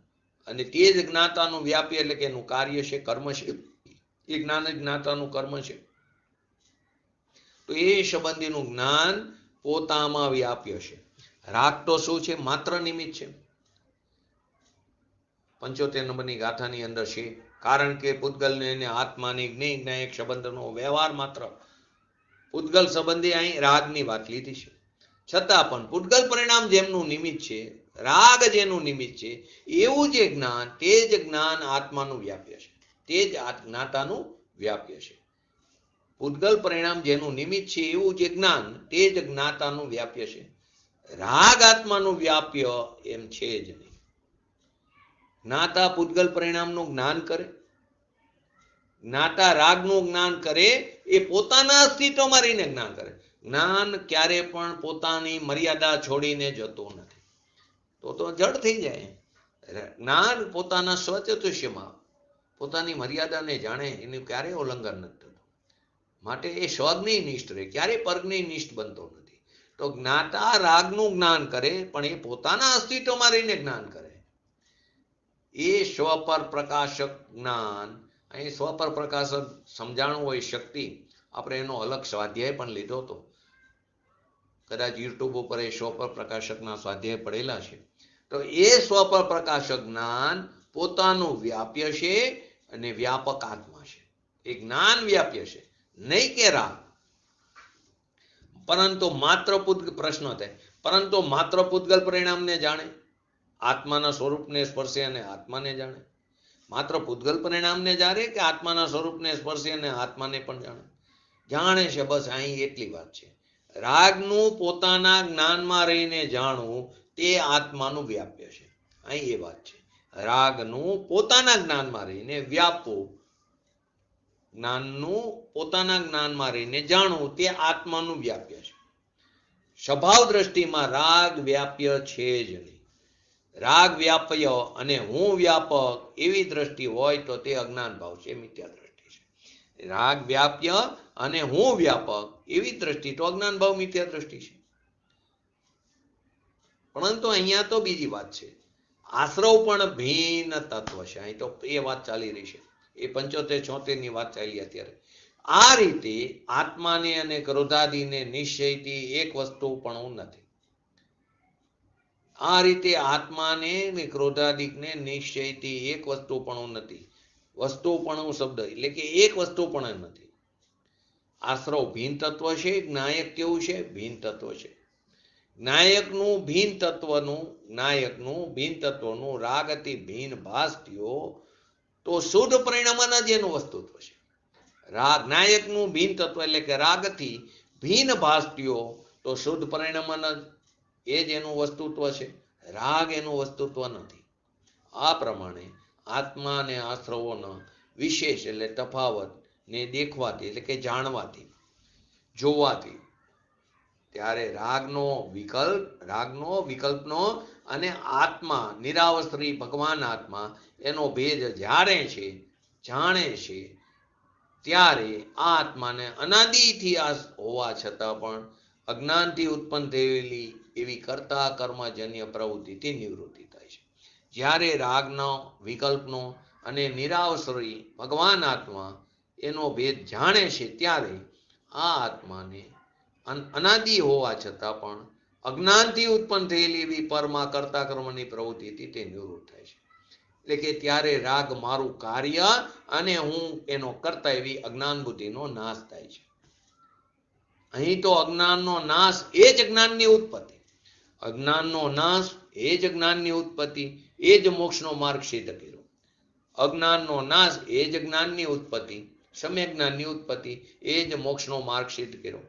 અને તે જ જ્ઞાતાનું વ્યાપ્ય એટલે કે એનું કાર્ય છે, કર્મ છે. એ જ્ઞાન જ જ્ઞાતાનું કર્મ છે. તો એ સંબંધીનું જ્ઞાન પોતામાં વ્યાપ્ય છે. રાગ તો શું છે? માત્ર નિમિત્ત છે. 75 નંબરની ગાથાની અંદર છે, કારણ કે પૂતગલને અને આત્માની જ્ઞેય જ્ઞાયક સંબંધનો વ્યવહાર માત્ર. પૂતગલ સંબંધી અહીં રાગની વાત લીધી છે, છતાં પણ પૂતગલ પરિણામ જેમનું નિમિત્ત છે, રાગ જેનું નિમિત્ત છે, એવું જે જ્ઞાન, તે જ જ્ઞાન આત્માનું વ્યાપ્ય છે, તે જ જ્ઞાતાનું વ્યાપ્ય છે. પૂતગલ પરિણામ જેનું નિમિત્ત છે એવું જે જ્ઞાન, તે જ જ્ઞાતાનું વ્યાપ્ય છે. રાગ આત્માનું વ્યાપ્ય એમ છે જ નહીં. જ્ઞાતા પૂતગલ પરિણામનું જ્ઞાન કરે, જ્ઞાતા રાગનું જ્ઞાન કરે, એ પોતાના અસ્તિત્વમાં રહીને જ્ઞાન કરે. જ્ઞાન ક્યારે પણ પોતાની મર્યાદા છોડીને જતું નથી, તો જડ થઈ જાય. જ્ઞાન પોતાના સ્વચતુષ્યમાં પોતાની મર્યાદાને જાણે, એનું ક્યારેય ઉલ્લંઘન નથી થતું. માટે એ સ્વજ્ઞેય નિષ્ઠ રહે, ક્યારેય પરજ્ઞેય નિષ્ઠ બનતો નથી. તો જ્ઞાતા રાગનું જ્ઞાન કરે, પણ એ પોતાના અસ્તિત્વમાં રહીને જ્ઞાન કરે. એ સ્વપર પ્રકાશક જ્ઞાન. અહીં સ્વપર પ્રકાશક સમજાણું હોય શક્તિ, આપણે એનો અલગ સ્વાધ્યાય પણ લીધો હતો. કદાચ યુટ્યુબ ઉપર એ સ્વપર પ્રકાશકના સ્વાધ્યાય પડેલા છે. તો એ સ્વપર પ્રકાશક જ્ઞાન પોતાનું વ્યાપ્ય છે અને વ્યાપક આત્મા છે. એ જ્ઞાન વ્યાપ્ય છે, નહીં કે રાગ. પરંતુ માત્ર પ્રશ્ન થાય, પરંતુ માત્ર પૂતગલ પરિણામને જાણે, આત્માના સ્વરૂપને સ્પર્શે અને આત્માને જાણે. માત્ર પૂતગલ પરિણામને જાણે કે આત્માના સ્વરૂપને સ્પર્શે અને આત્માને પણ જાણે? જાણે છે, બસ અહીં એટલી વાત છે. રાગનું પોતાના જ્ઞાનમાં રહીને જાણવું તે આત્માનું વ્યાપ્ય છે. અહીં એ વાત છે. રાગનું પોતાના જ્ઞાનમાં રહીને વ્યાપવું, જ્ઞાનનું પોતાના જ્ઞાનમાં રહીને જાણવું તે આત્માનું વ્યાપ્ય છે. સ્વભાવ દ્રષ્ટિમાં રાગ વ્યાપ્ય છે જ નહીં. રાગ વ્યાપ્ય અને હું વ્યાપક એવી દ્રષ્ટિ હોય તો તે અજ્ઞાન ભાવ છે, મિથ્યા દ્રષ્ટિ છે. રાગ વ્યાપ્ય અને હું વ્યાપક એવી દ્રષ્ટિ તો અજ્ઞાન ભાવ, મિથ્યા દ્રષ્ટિ છે. પરંતુ અહીંયા તો બીજી વાત છે, આશ્રવ પણ ભિન્ન તત્વ છે. અહીં તો એ વાત ચાલી રહી છે, એ 75-76 ની વાત ચાલી અત્યારે. આ રીતે આત્માને અને ક્રોધાદિને નિશ્ચયથી એક વસ્તુ પણ નથી. આ રીતે આત્માને અને ક્રોધાદિકને નિશ્ચયથી એક વસ્તુ પણ નથી. વસ્તુ પણ શબ્દ એટલે કે એક વસ્તુ પણ નથી. આશ્રવ ભિન્ન તત્વ છે, જ્ઞાયક કેવું છે? ભિન્ન તત્વ છે. જ્ઞાયકનું ભિન્ન તત્વનું રાગથી ભિન્ન ભાસત્યો તો શુદ્ધ પરિણામના જેનું વસ્તુત્વ છે. જ્ઞાયકનું ભિન્ન તત્વ એટલે કે રાગથી ભિન્ન ભાસત્યો તો શુદ્ધ પરિણામના એ જ એનું વસ્તુત્વ છે. રાગ એનું વસ્તુત્વ નથી. આ પ્રમાણે આત્મા અને આશ્રવોના વિશેષ એટલે તફાવત ને દેખવાથી એટલે કે જાણવાથી, જોવાથી, ત્યારે રાગનો વિકલ્પનો અને આત્મા નિરાવસ્ત્રી ભગવાન આત્મા એનો ભેદ જ્યારે છે, જાણે છે, ત્યારે આ આત્માને અનાદિથી આ હોવા છતાં પણ અજ્ઞાનથી ઉત્પન્ન થયેલી એવી કર્તા કર્મજન્ય પ્રવૃત્તિથી નિવૃત્તિ થાય છે. જ્યારે રાગનો, વિકલ્પનો અને નિરાવસ્ત્રી ભગવાન આત્મા એનો ભેદ જાણે છે, ત્યારે આ આત્માને અનાદિ હોવા છતાં પણ અજ્ઞાનથી ઉત્પન્ન થયેલી એવી પરમાં કર્તા કર્મની પ્રવૃત્તિ હતી તે નિવૃત્ત થાય છે. એટલે કે ત્યારે રાગ મારું કાર્ય અને હું એનો કરતા એવી અજ્ઞાન બુદ્ધિનો નાશ થાય છે. અહીં તો અજ્ઞાનનો નાશ એ જ જ્ઞાનની ઉત્પત્તિ, અજ્ઞાનનો નાશ એ જ જ્ઞાનની ઉત્પત્તિ, એ જ મોક્ષનો માર્ગ સિદ્ધ કર્યો. અજ્ઞાનનો નાશ એ જ જ્ઞાનની ઉત્પત્તિ, સમ્યક જ્ઞાનની ઉત્પત્તિ, એ જ મોક્ષનો માર્ગ સિદ્ધ કર્યો.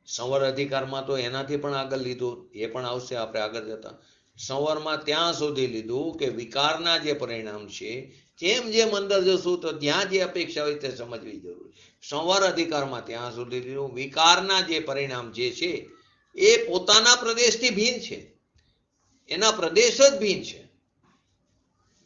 સંવર અધિકારમાં તો એનાથી પણ આગળ લીધું, એ પણ આવશે આપણે આગળ જતા. સંવરમાં ત્યાં સુધી લીધું કે વિકારના જે પરિણામ છે, જેમ જેમ અંદર જશું તો ત્યાં જે અપેક્ષા હોય તે સમજવી જરૂરી. સંવર અધિકારમાં ત્યાં સુધી લીધું વિકારના જે પરિણામ જે છે એ પોતાના પ્રદેશથી ભિન્ન છે, એના પ્રદેશ જ ભિન્ન છે.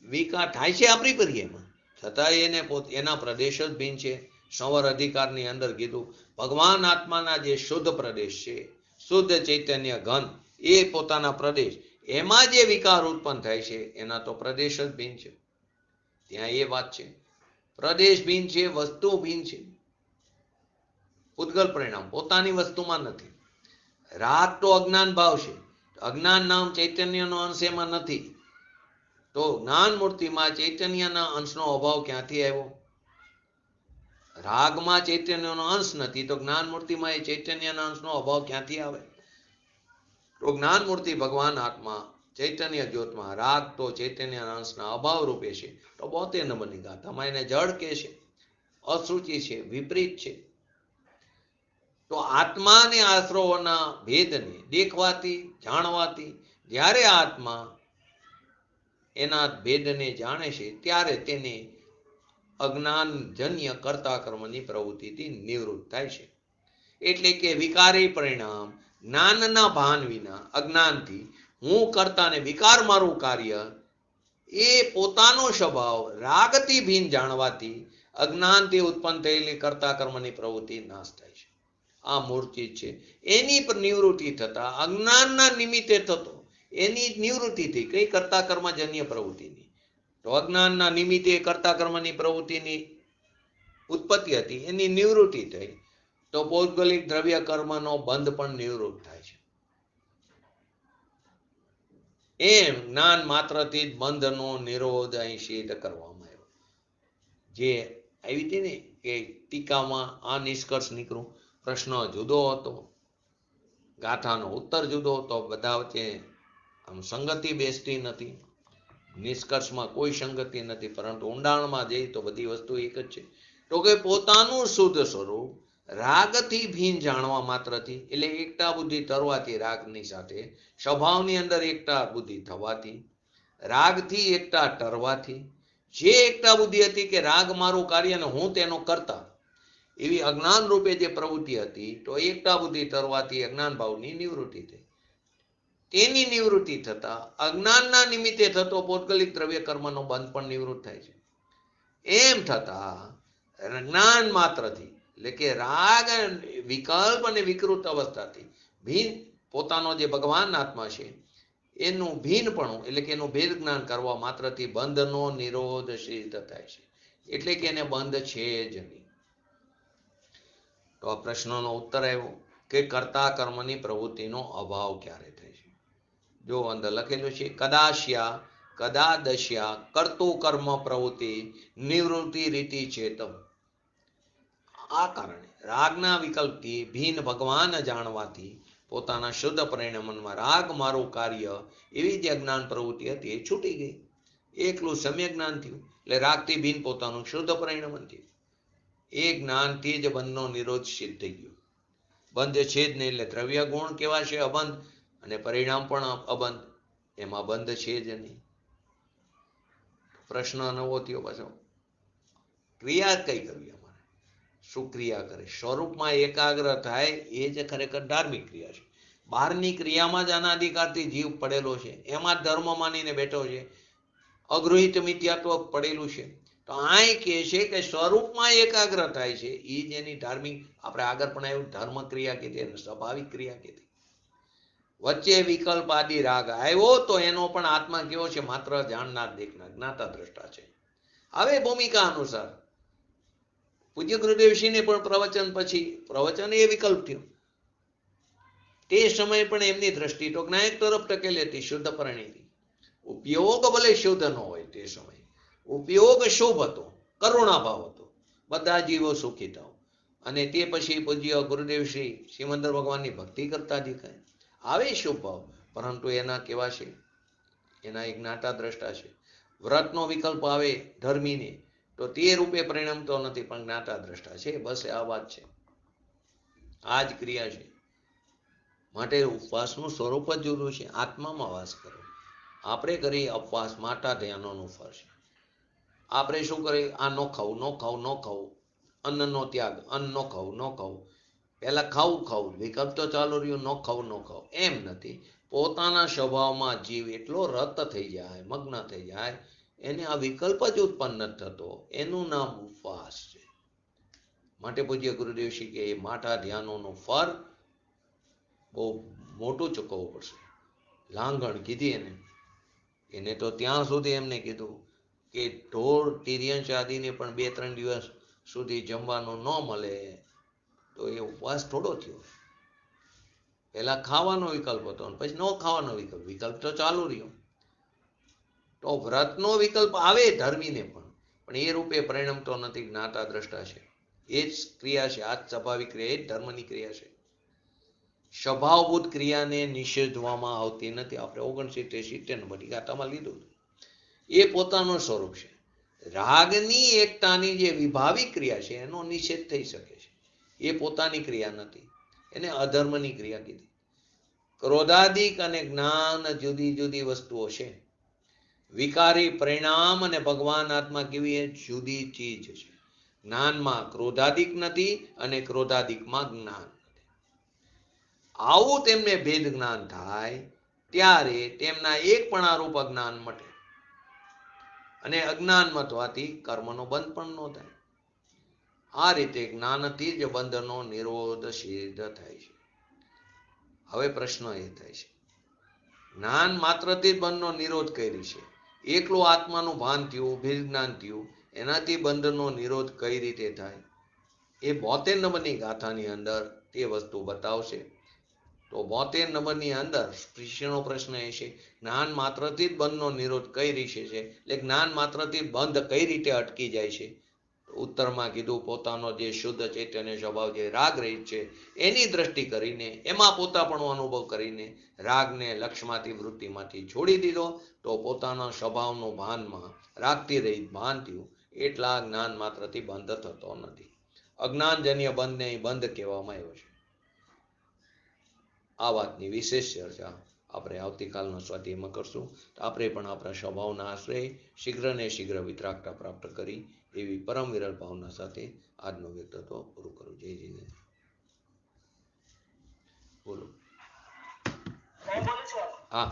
વિકાર થાય છે આપણી પર્યાયમાં, છતાં એને એના પ્રદેશ જ ભિન્ન છે. સંવર અધિકારની અંદર કીધું ભગવાન આત્માના જે શુદ્ધ પ્રદેશ છે, શુદ્ધ ચૈતન્ય ઘન, એ પોતાના પ્રદેશ, એમાં જે વિકાર ઉત્પન્ન થાય છે એના તો પ્રદેશ જ ભિન્ન છે. ત્યાં એ વાત છે, પ્રદેશ ભિન્ન છે, વસ્તુ ભિન્ન છે. ઉદ્ગલ પરિણામ પોતાની વસ્તુમાં નથી. રાગ તો અજ્ઞાન ભાવ છે, અજ્ઞાન નામ ચૈતન્યનો અંશ એમાં નથી. તો જ્ઞાન મૂર્તિમાં ચૈતન્યના અંશનો અભાવ ક્યાંથી આવ્યો? રાગમાં ચૈતન્યનો અંશ નથી તો જ્ઞાન મૂર્તિમાં એ ચૈતન્યના અંશનો અભાવ ક્યાંથી આવે? તો જ્ઞાન મૂર્તિ ભગવાન આત્મા ચૈતન્ય જ્યોતમાં રાગ તો ચૈતન્યના અંશના અભાવ રૂપે છે. તો 72 નંબરની ગાથામાં એને જડ કે છે, અસુચિ છે, વિપરીત છે. તો આત્મા અને આશ્રવોના ભેદને દેખવાથી, જાણવાથી, જ્યારે આત્મા એના ભેદને જાણે છે ત્યારે તેને અજ્ઞાનજન્ય કર્તા કર્મની પ્રવૃત્તિથી નિવૃત્ત થાય છે. એટલે કે વિકારી પરિણામ જ્ઞાનના ભાન વિના અજ્ઞાનથી હું કરતા ને વિકાર મારું કાર્ય, એ પોતાનો સ્વભાવ રાગથી ભિન્ન જાણવાથી અજ્ઞાનથી ઉત્પન્ન થયેલી કર્તા કર્મની પ્રવૃત્તિ નાશ થાય છે. આ મૂર્તિ છે, એની પર નિવૃત્તિ થતા અજ્ઞાનના નિમિત્તે થતો એની નિવૃત્તિ થઈ. કઈ કર્તા કર્મજન્ય પ્રવૃત્તિની? તો અજ્ઞાનના નિમિત્તે કર્તા કર્મની પ્રવૃત્તિની ઉત્પત્તિ હતી, એની નિવૃત્તિ થઈ. તો પૌદ્ગલિક દ્રવ્ય કર્મનો બંધ પણ નિવૃત્ત થાય છે. એમ જ્ઞાન માત્રથી જ બંધનો નિરોધ અહીં સિદ્ધ કરવામાં આવ્યો. જે આવી હતી ને કે ટીકામાં આ નિષ્કર્ષ નીકળ્યું, પ્રશ્ન જુદો હતો, ગાથાનો ઉત્તર જુદો હતો, બધા વચ્ચે આમ સંગતિ બેસતી નથી, નિષ્કર્ષમાં કોઈ સંગતિ નથી, પરંતુ ઊંડાણમાં જઈ તો બધી વસ્તુ એક જ છે. તો કે પોતાનું શુદ્ધ સ્વરૂપ રાગથી ભિન્ન જાણવા માત્રથી, એટલે એકતા બુદ્ધિ તરવાથી રાગની સાથે, સ્વભાવની અંદર એકતા બુદ્ધિ થવાથી, રાગથી એકતા ટરવાથી, જે એકતા બુદ્ધિ હતી કે રાગ મારું કાર્ય ને હું તેનો કરતા, એવી અજ્ઞાન રૂપે જે પ્રવૃત્તિ હતી, તો એકતા બુદ્ધિ તરવાથી અજ્ઞાન ભાવની નિવૃત્તિ થઈ. તેની નિવૃત્તિ થતા અજ્ઞાનના નિમિત્તે થતો પૌદ્ગલિક દ્રવ્ય કર્મનો બંધ પણ નિવૃત્ત થાય છે. એમ થતા જ્ઞાન માત્રથી, એટલે કે રાગ વિકલ્પ અને વિકૃત અવસ્થાથી ભિન્ન પોતાનો જે ભગવાન આત્મા છે એનું ભિન્નપણું, એટલે કે એનું ભેદ જ્ઞાન કરવા માત્રથી બંધનો નિરોધ સિદ્ધ થાય છે. એટલે કે એને બંધ છે જ નહીં. તો આ પ્રશ્નનો ઉત્તર આવ્યો કે કર્તા કર્મની પ્રવૃત્તિનો અભાવ ક્યારે થાય છે? જો અંદર લખેલું છે કદાશ્યા કદાદશ્યા કર્તો કર્મ પ્રવૃત્તિ નિવૃત્તિ રીતિ ચેતમ. આ કારણે રાગના વિકલ્પથી ભિન્ન ભગવાન જાણવાથી પોતાના શુદ્ધ પરિણામમાં રાગ મારું કાર્ય એવી જે અજ્ઞાન પ્રવૃત્તિ હતી એ છૂટી ગઈ. એકલું સમ્યક જ્ઞાન થયું, એટલે રાગથી ભિન્ન પોતાનું શુદ્ધ પરિણામ થયું. એ જ્ઞાનથી જ બંધનો નિરોધ સિદ્ધ થઈ ગયો. બંધ છે જ નહીં, એટલે દ્રવ્ય ગુણ કેવા છે? અબંધ, અને પરિણામ પણ અબંધ, એમાં બંધ છે જ નહીં. પ્રશ્ન નવો થયો પાછો, ક્રિયા કઈ કરવી? અમારે શું ક્રિયા કરે? સ્વરૂપમાં એકાગ્ર થાય એ જ ખરેખર ધાર્મિક ક્રિયા છે. બહારની ક્રિયામાં જ અનાધિકારથી જીવ પડેલો છે, એમાં ધર્મ માનીને બેઠો છે, અગૃહિત મિથ્યાત્વ પડેલું છે. તો આ કહે છે કે સ્વરૂપમાં એકાગ્ર થાય છે, એ જ એની ધાર્મિક, આપણે આગળ પણ આવ્યું, ધર્મ ક્રિયા કીધી અને સ્વાભાવિક ક્રિયા કીધી. વચ્ચે વિકલ્પ આદિ રાગ આવ્યો તો એનો પણ આત્મા કેવો છે? માત્ર જાણનાર, દેખનાર, જ્ઞાતા દ્રષ્ટા છે. હવે ભૂમિકા અનુસાર પૂજ્ય ગુરુદેવશ્રીને પણ પ્રવચન પછી પ્રવચન એ વિકલ્પ થયું. તે સમયે પણ એમની દ્રષ્ટિ તો જ્ઞાયક તરફ ટકેલી હતી, શુદ્ધ પરિણીતિ. ઉપયોગ ભલે શુદ્ધ ન હોય, તે સમયે ઉપયોગ શુભ હતો, કરુણાભાવ હતો, બધા જીવો સુખી થાવ. અને તે પછી પૂજ્ય ગુરુદેવ શ્રી સિમંદર ભગવાનની ભક્તિ કરતા દેખાય, આવે શુભ ભાવ, પરંતુ એના કેવા છે, એના એક જ્ઞાતા દ્રષ્ટા છે. વ્રતનો વિકલ્પ આવે ધર્મીને તો તે રૂપે પરિણમતો નથી, પણ જ્ઞાતા દ્રષ્ટા છે. બસ આ વાત છે, આ જ ક્રિયા છે. માટે ઉપવાસનું સ્વરૂપ જ જુદું છે. આત્મામાં વાસ કરો. આપણે કરીએ ઉપવાસ માટા ધ્યાનોનું ફળ છે. આપણે શું કરીએ, આ ન ખાવું, ન ખાવું, ન ખાવું, અન્નનો ત્યાગ, અન્ન ન ખાવું, ન ખાવું. પહેલા ખાવું ખાવું, વિકલ્પ તો ચાલુ રહ્યું, ન ખાવું, ન ખાવું. એમ નથી, પોતાના સ્વભાવમાં જીવ એટલો રત થઈ જાય, મગ્ન થઈ જાય, એને આ વિકલ્પ જ ઉત્પન્ન થતો, એનું નામ ઉપવાસ છે. માટે પૂજ્ય ગુરુદેવ શ્રી કે એ માટા ધ્યાનોનું ફળ બહુ મોટું ચૂકવવું પડશે. લાંઘણ કીધી એને તો ત્યાં સુધી એમને કીધું કે ઢોર તિર્યંશ આદિને પણ 2-3 દિવસ સુધી જમવાનું ન મળે તો એ ઉપવાસ થોડો થયો. પહેલા ખાવાનો વિકલ્પ હતો, પછી ન ખાવાનો વિકલ્પ તો ચાલુ રહ્યો. તો વ્રતનો વિકલ્પ આવે ધર્મીને પણ એ રૂપે પરિણમતો નથી, જ્ઞાતા દ્રષ્ટા છે. એ જ ક્રિયા છે, આ જ સ્વાભાવિક ક્રિયા, એ જ ધર્મની ક્રિયા છે. સ્વભાવભૂત ક્રિયાને નિષેધવામાં આવતી નથી. આપણે 69-70 નંબરની ગાથામાં લીધું, એ પોતાનું સ્વરૂપ છે. રાગની એકતાની જે વિભાવિક ક્રિયા છે એનો નિષેધ થઈ શકે છે, એ પોતાની ક્રિયા નથી, એને અધર્મની ક્રિયા કીધી. ક્રોધાદિક અને જ્ઞાન જુદી જુદી વસ્તુઓ છે. વિકારી પરિણામ અને ભગવાન આત્મા કેવી એ જુદી ચીજ છે. જ્ઞાનમાં ક્રોધાદિક નથી અને ક્રોધાદિકમાં જ્ઞાન નથી. આવું તેમને ભેદ જ્ઞાન થાય ત્યારે તેમના એકપણારૂપ અજ્ઞાન મટે, અને અજ્ઞાન મટવાથી કર્મનો બંધ પણ ન થાય. આ રીતે જ્ઞાનથી જ બંધનો નિરોધ સિદ્ધ થાય છે. હવે પ્રશ્ન એ થાય છે, જ્ઞાન માત્રથી જ બંધનો નિરોધ કરી છે. એકલું આત્માનું ભાન થયું, ભેદ જ્ઞાન થયું, એનાથી બંધનો નિરોધ કઈ રીતે થાય? એ 72 નંબરની ગાથાની અંદર તે વસ્તુ બતાવશે. તો 72 નંબરની અંદર શિષ્યનો પ્રશ્ન એ છે, જ્ઞાન માત્રથી જ બંધનો નિરોધ કઈ રીતે છે, એટલે જ્ઞાન માત્રથી બંધ કઈ રીતે અટકી જાય છે? ઉત્તરમાં કીધું, પોતાનો જે શુદ્ધ ચૈતન્ય સ્વભાવ જે રાગ રહિત છે એની દ્રષ્ટિ કરીને, એમાં પોતાપણો અનુભવ કરીને રાગને લક્ષ્યમાંથી વૃત્તિમાંથી છોડી દીધો, તો પોતાના સ્વભાવનું ભાનમાં રાગથી રહિત ભાન થયું. એટલા જ્ઞાન માત્રથી બંધ થતો નથી. અજ્ઞાનજન્ય બંધને બંધ કહેવામાં આવ્યો છે. આ વાતની વિશેષ ચર્ચા આપણે આવતીકાલના સ્વાધ્યાયમાં કરશું. આપણે પણ આપણા સ્વભાવના આશ્રય શીઘ્ર ને શીઘ્ર વિતરાગતા પ્રાપ્ત કરી એવી પરમ વિરલ ભાવના સાથે આજનું વ્યક્તિત્વ પૂરું કરું. જય જીનેન્દ્ર. બોલો. હા.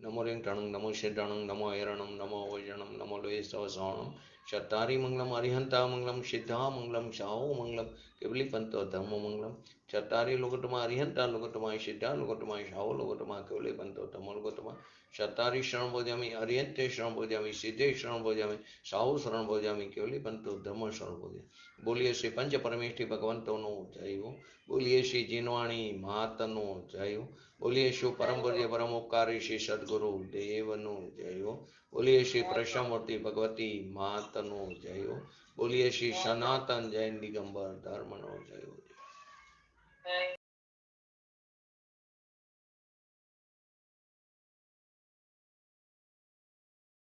નમો રિંગટણંગ નમો સિદ્ધાણંગ નમો ઐરણમ નમો વૈજણમ નમો લોય સવસવણમ ચત્તારી મંગલમ અરિહંતા મંગલમ સિદ્ધા મંગલમ શાહો મંગલમ કેવલી પંતો ધર્મ મંગલમ ચત્તારી લોકોટમાં અરિહંતા લોકોટમાં સિદ્ધા લોકોટમાં શાહો લોકોટમાં કેવલી પંતો ધર્મ લોકોટમાં ચત્તારી શરણ બોજામી અરિહંતે શરણ બોજામી સિદ્ધે શરણ બોજામી શાહો શરણ બોજામી કેવલી પંતો ધર્મ શરણ બોજામી. બોલીએ શ્રી પંચ પરમેષ્ઠી ભગવંતોનું જય. બોલીએ શ્રી જીનવાણી માતનું જય. બોલીએ શ્રી પરમ પૂજ્ય પરમ ઉપકારી શ્રી સદગુરુ દેવનું જય. બોલીએ શ્રી પ્રશ્નમૂર્તિ ભગવતી માતનું જય. બોલીએ શ્રી સનાતન જૈન દિગંબર ધર્મનો જય.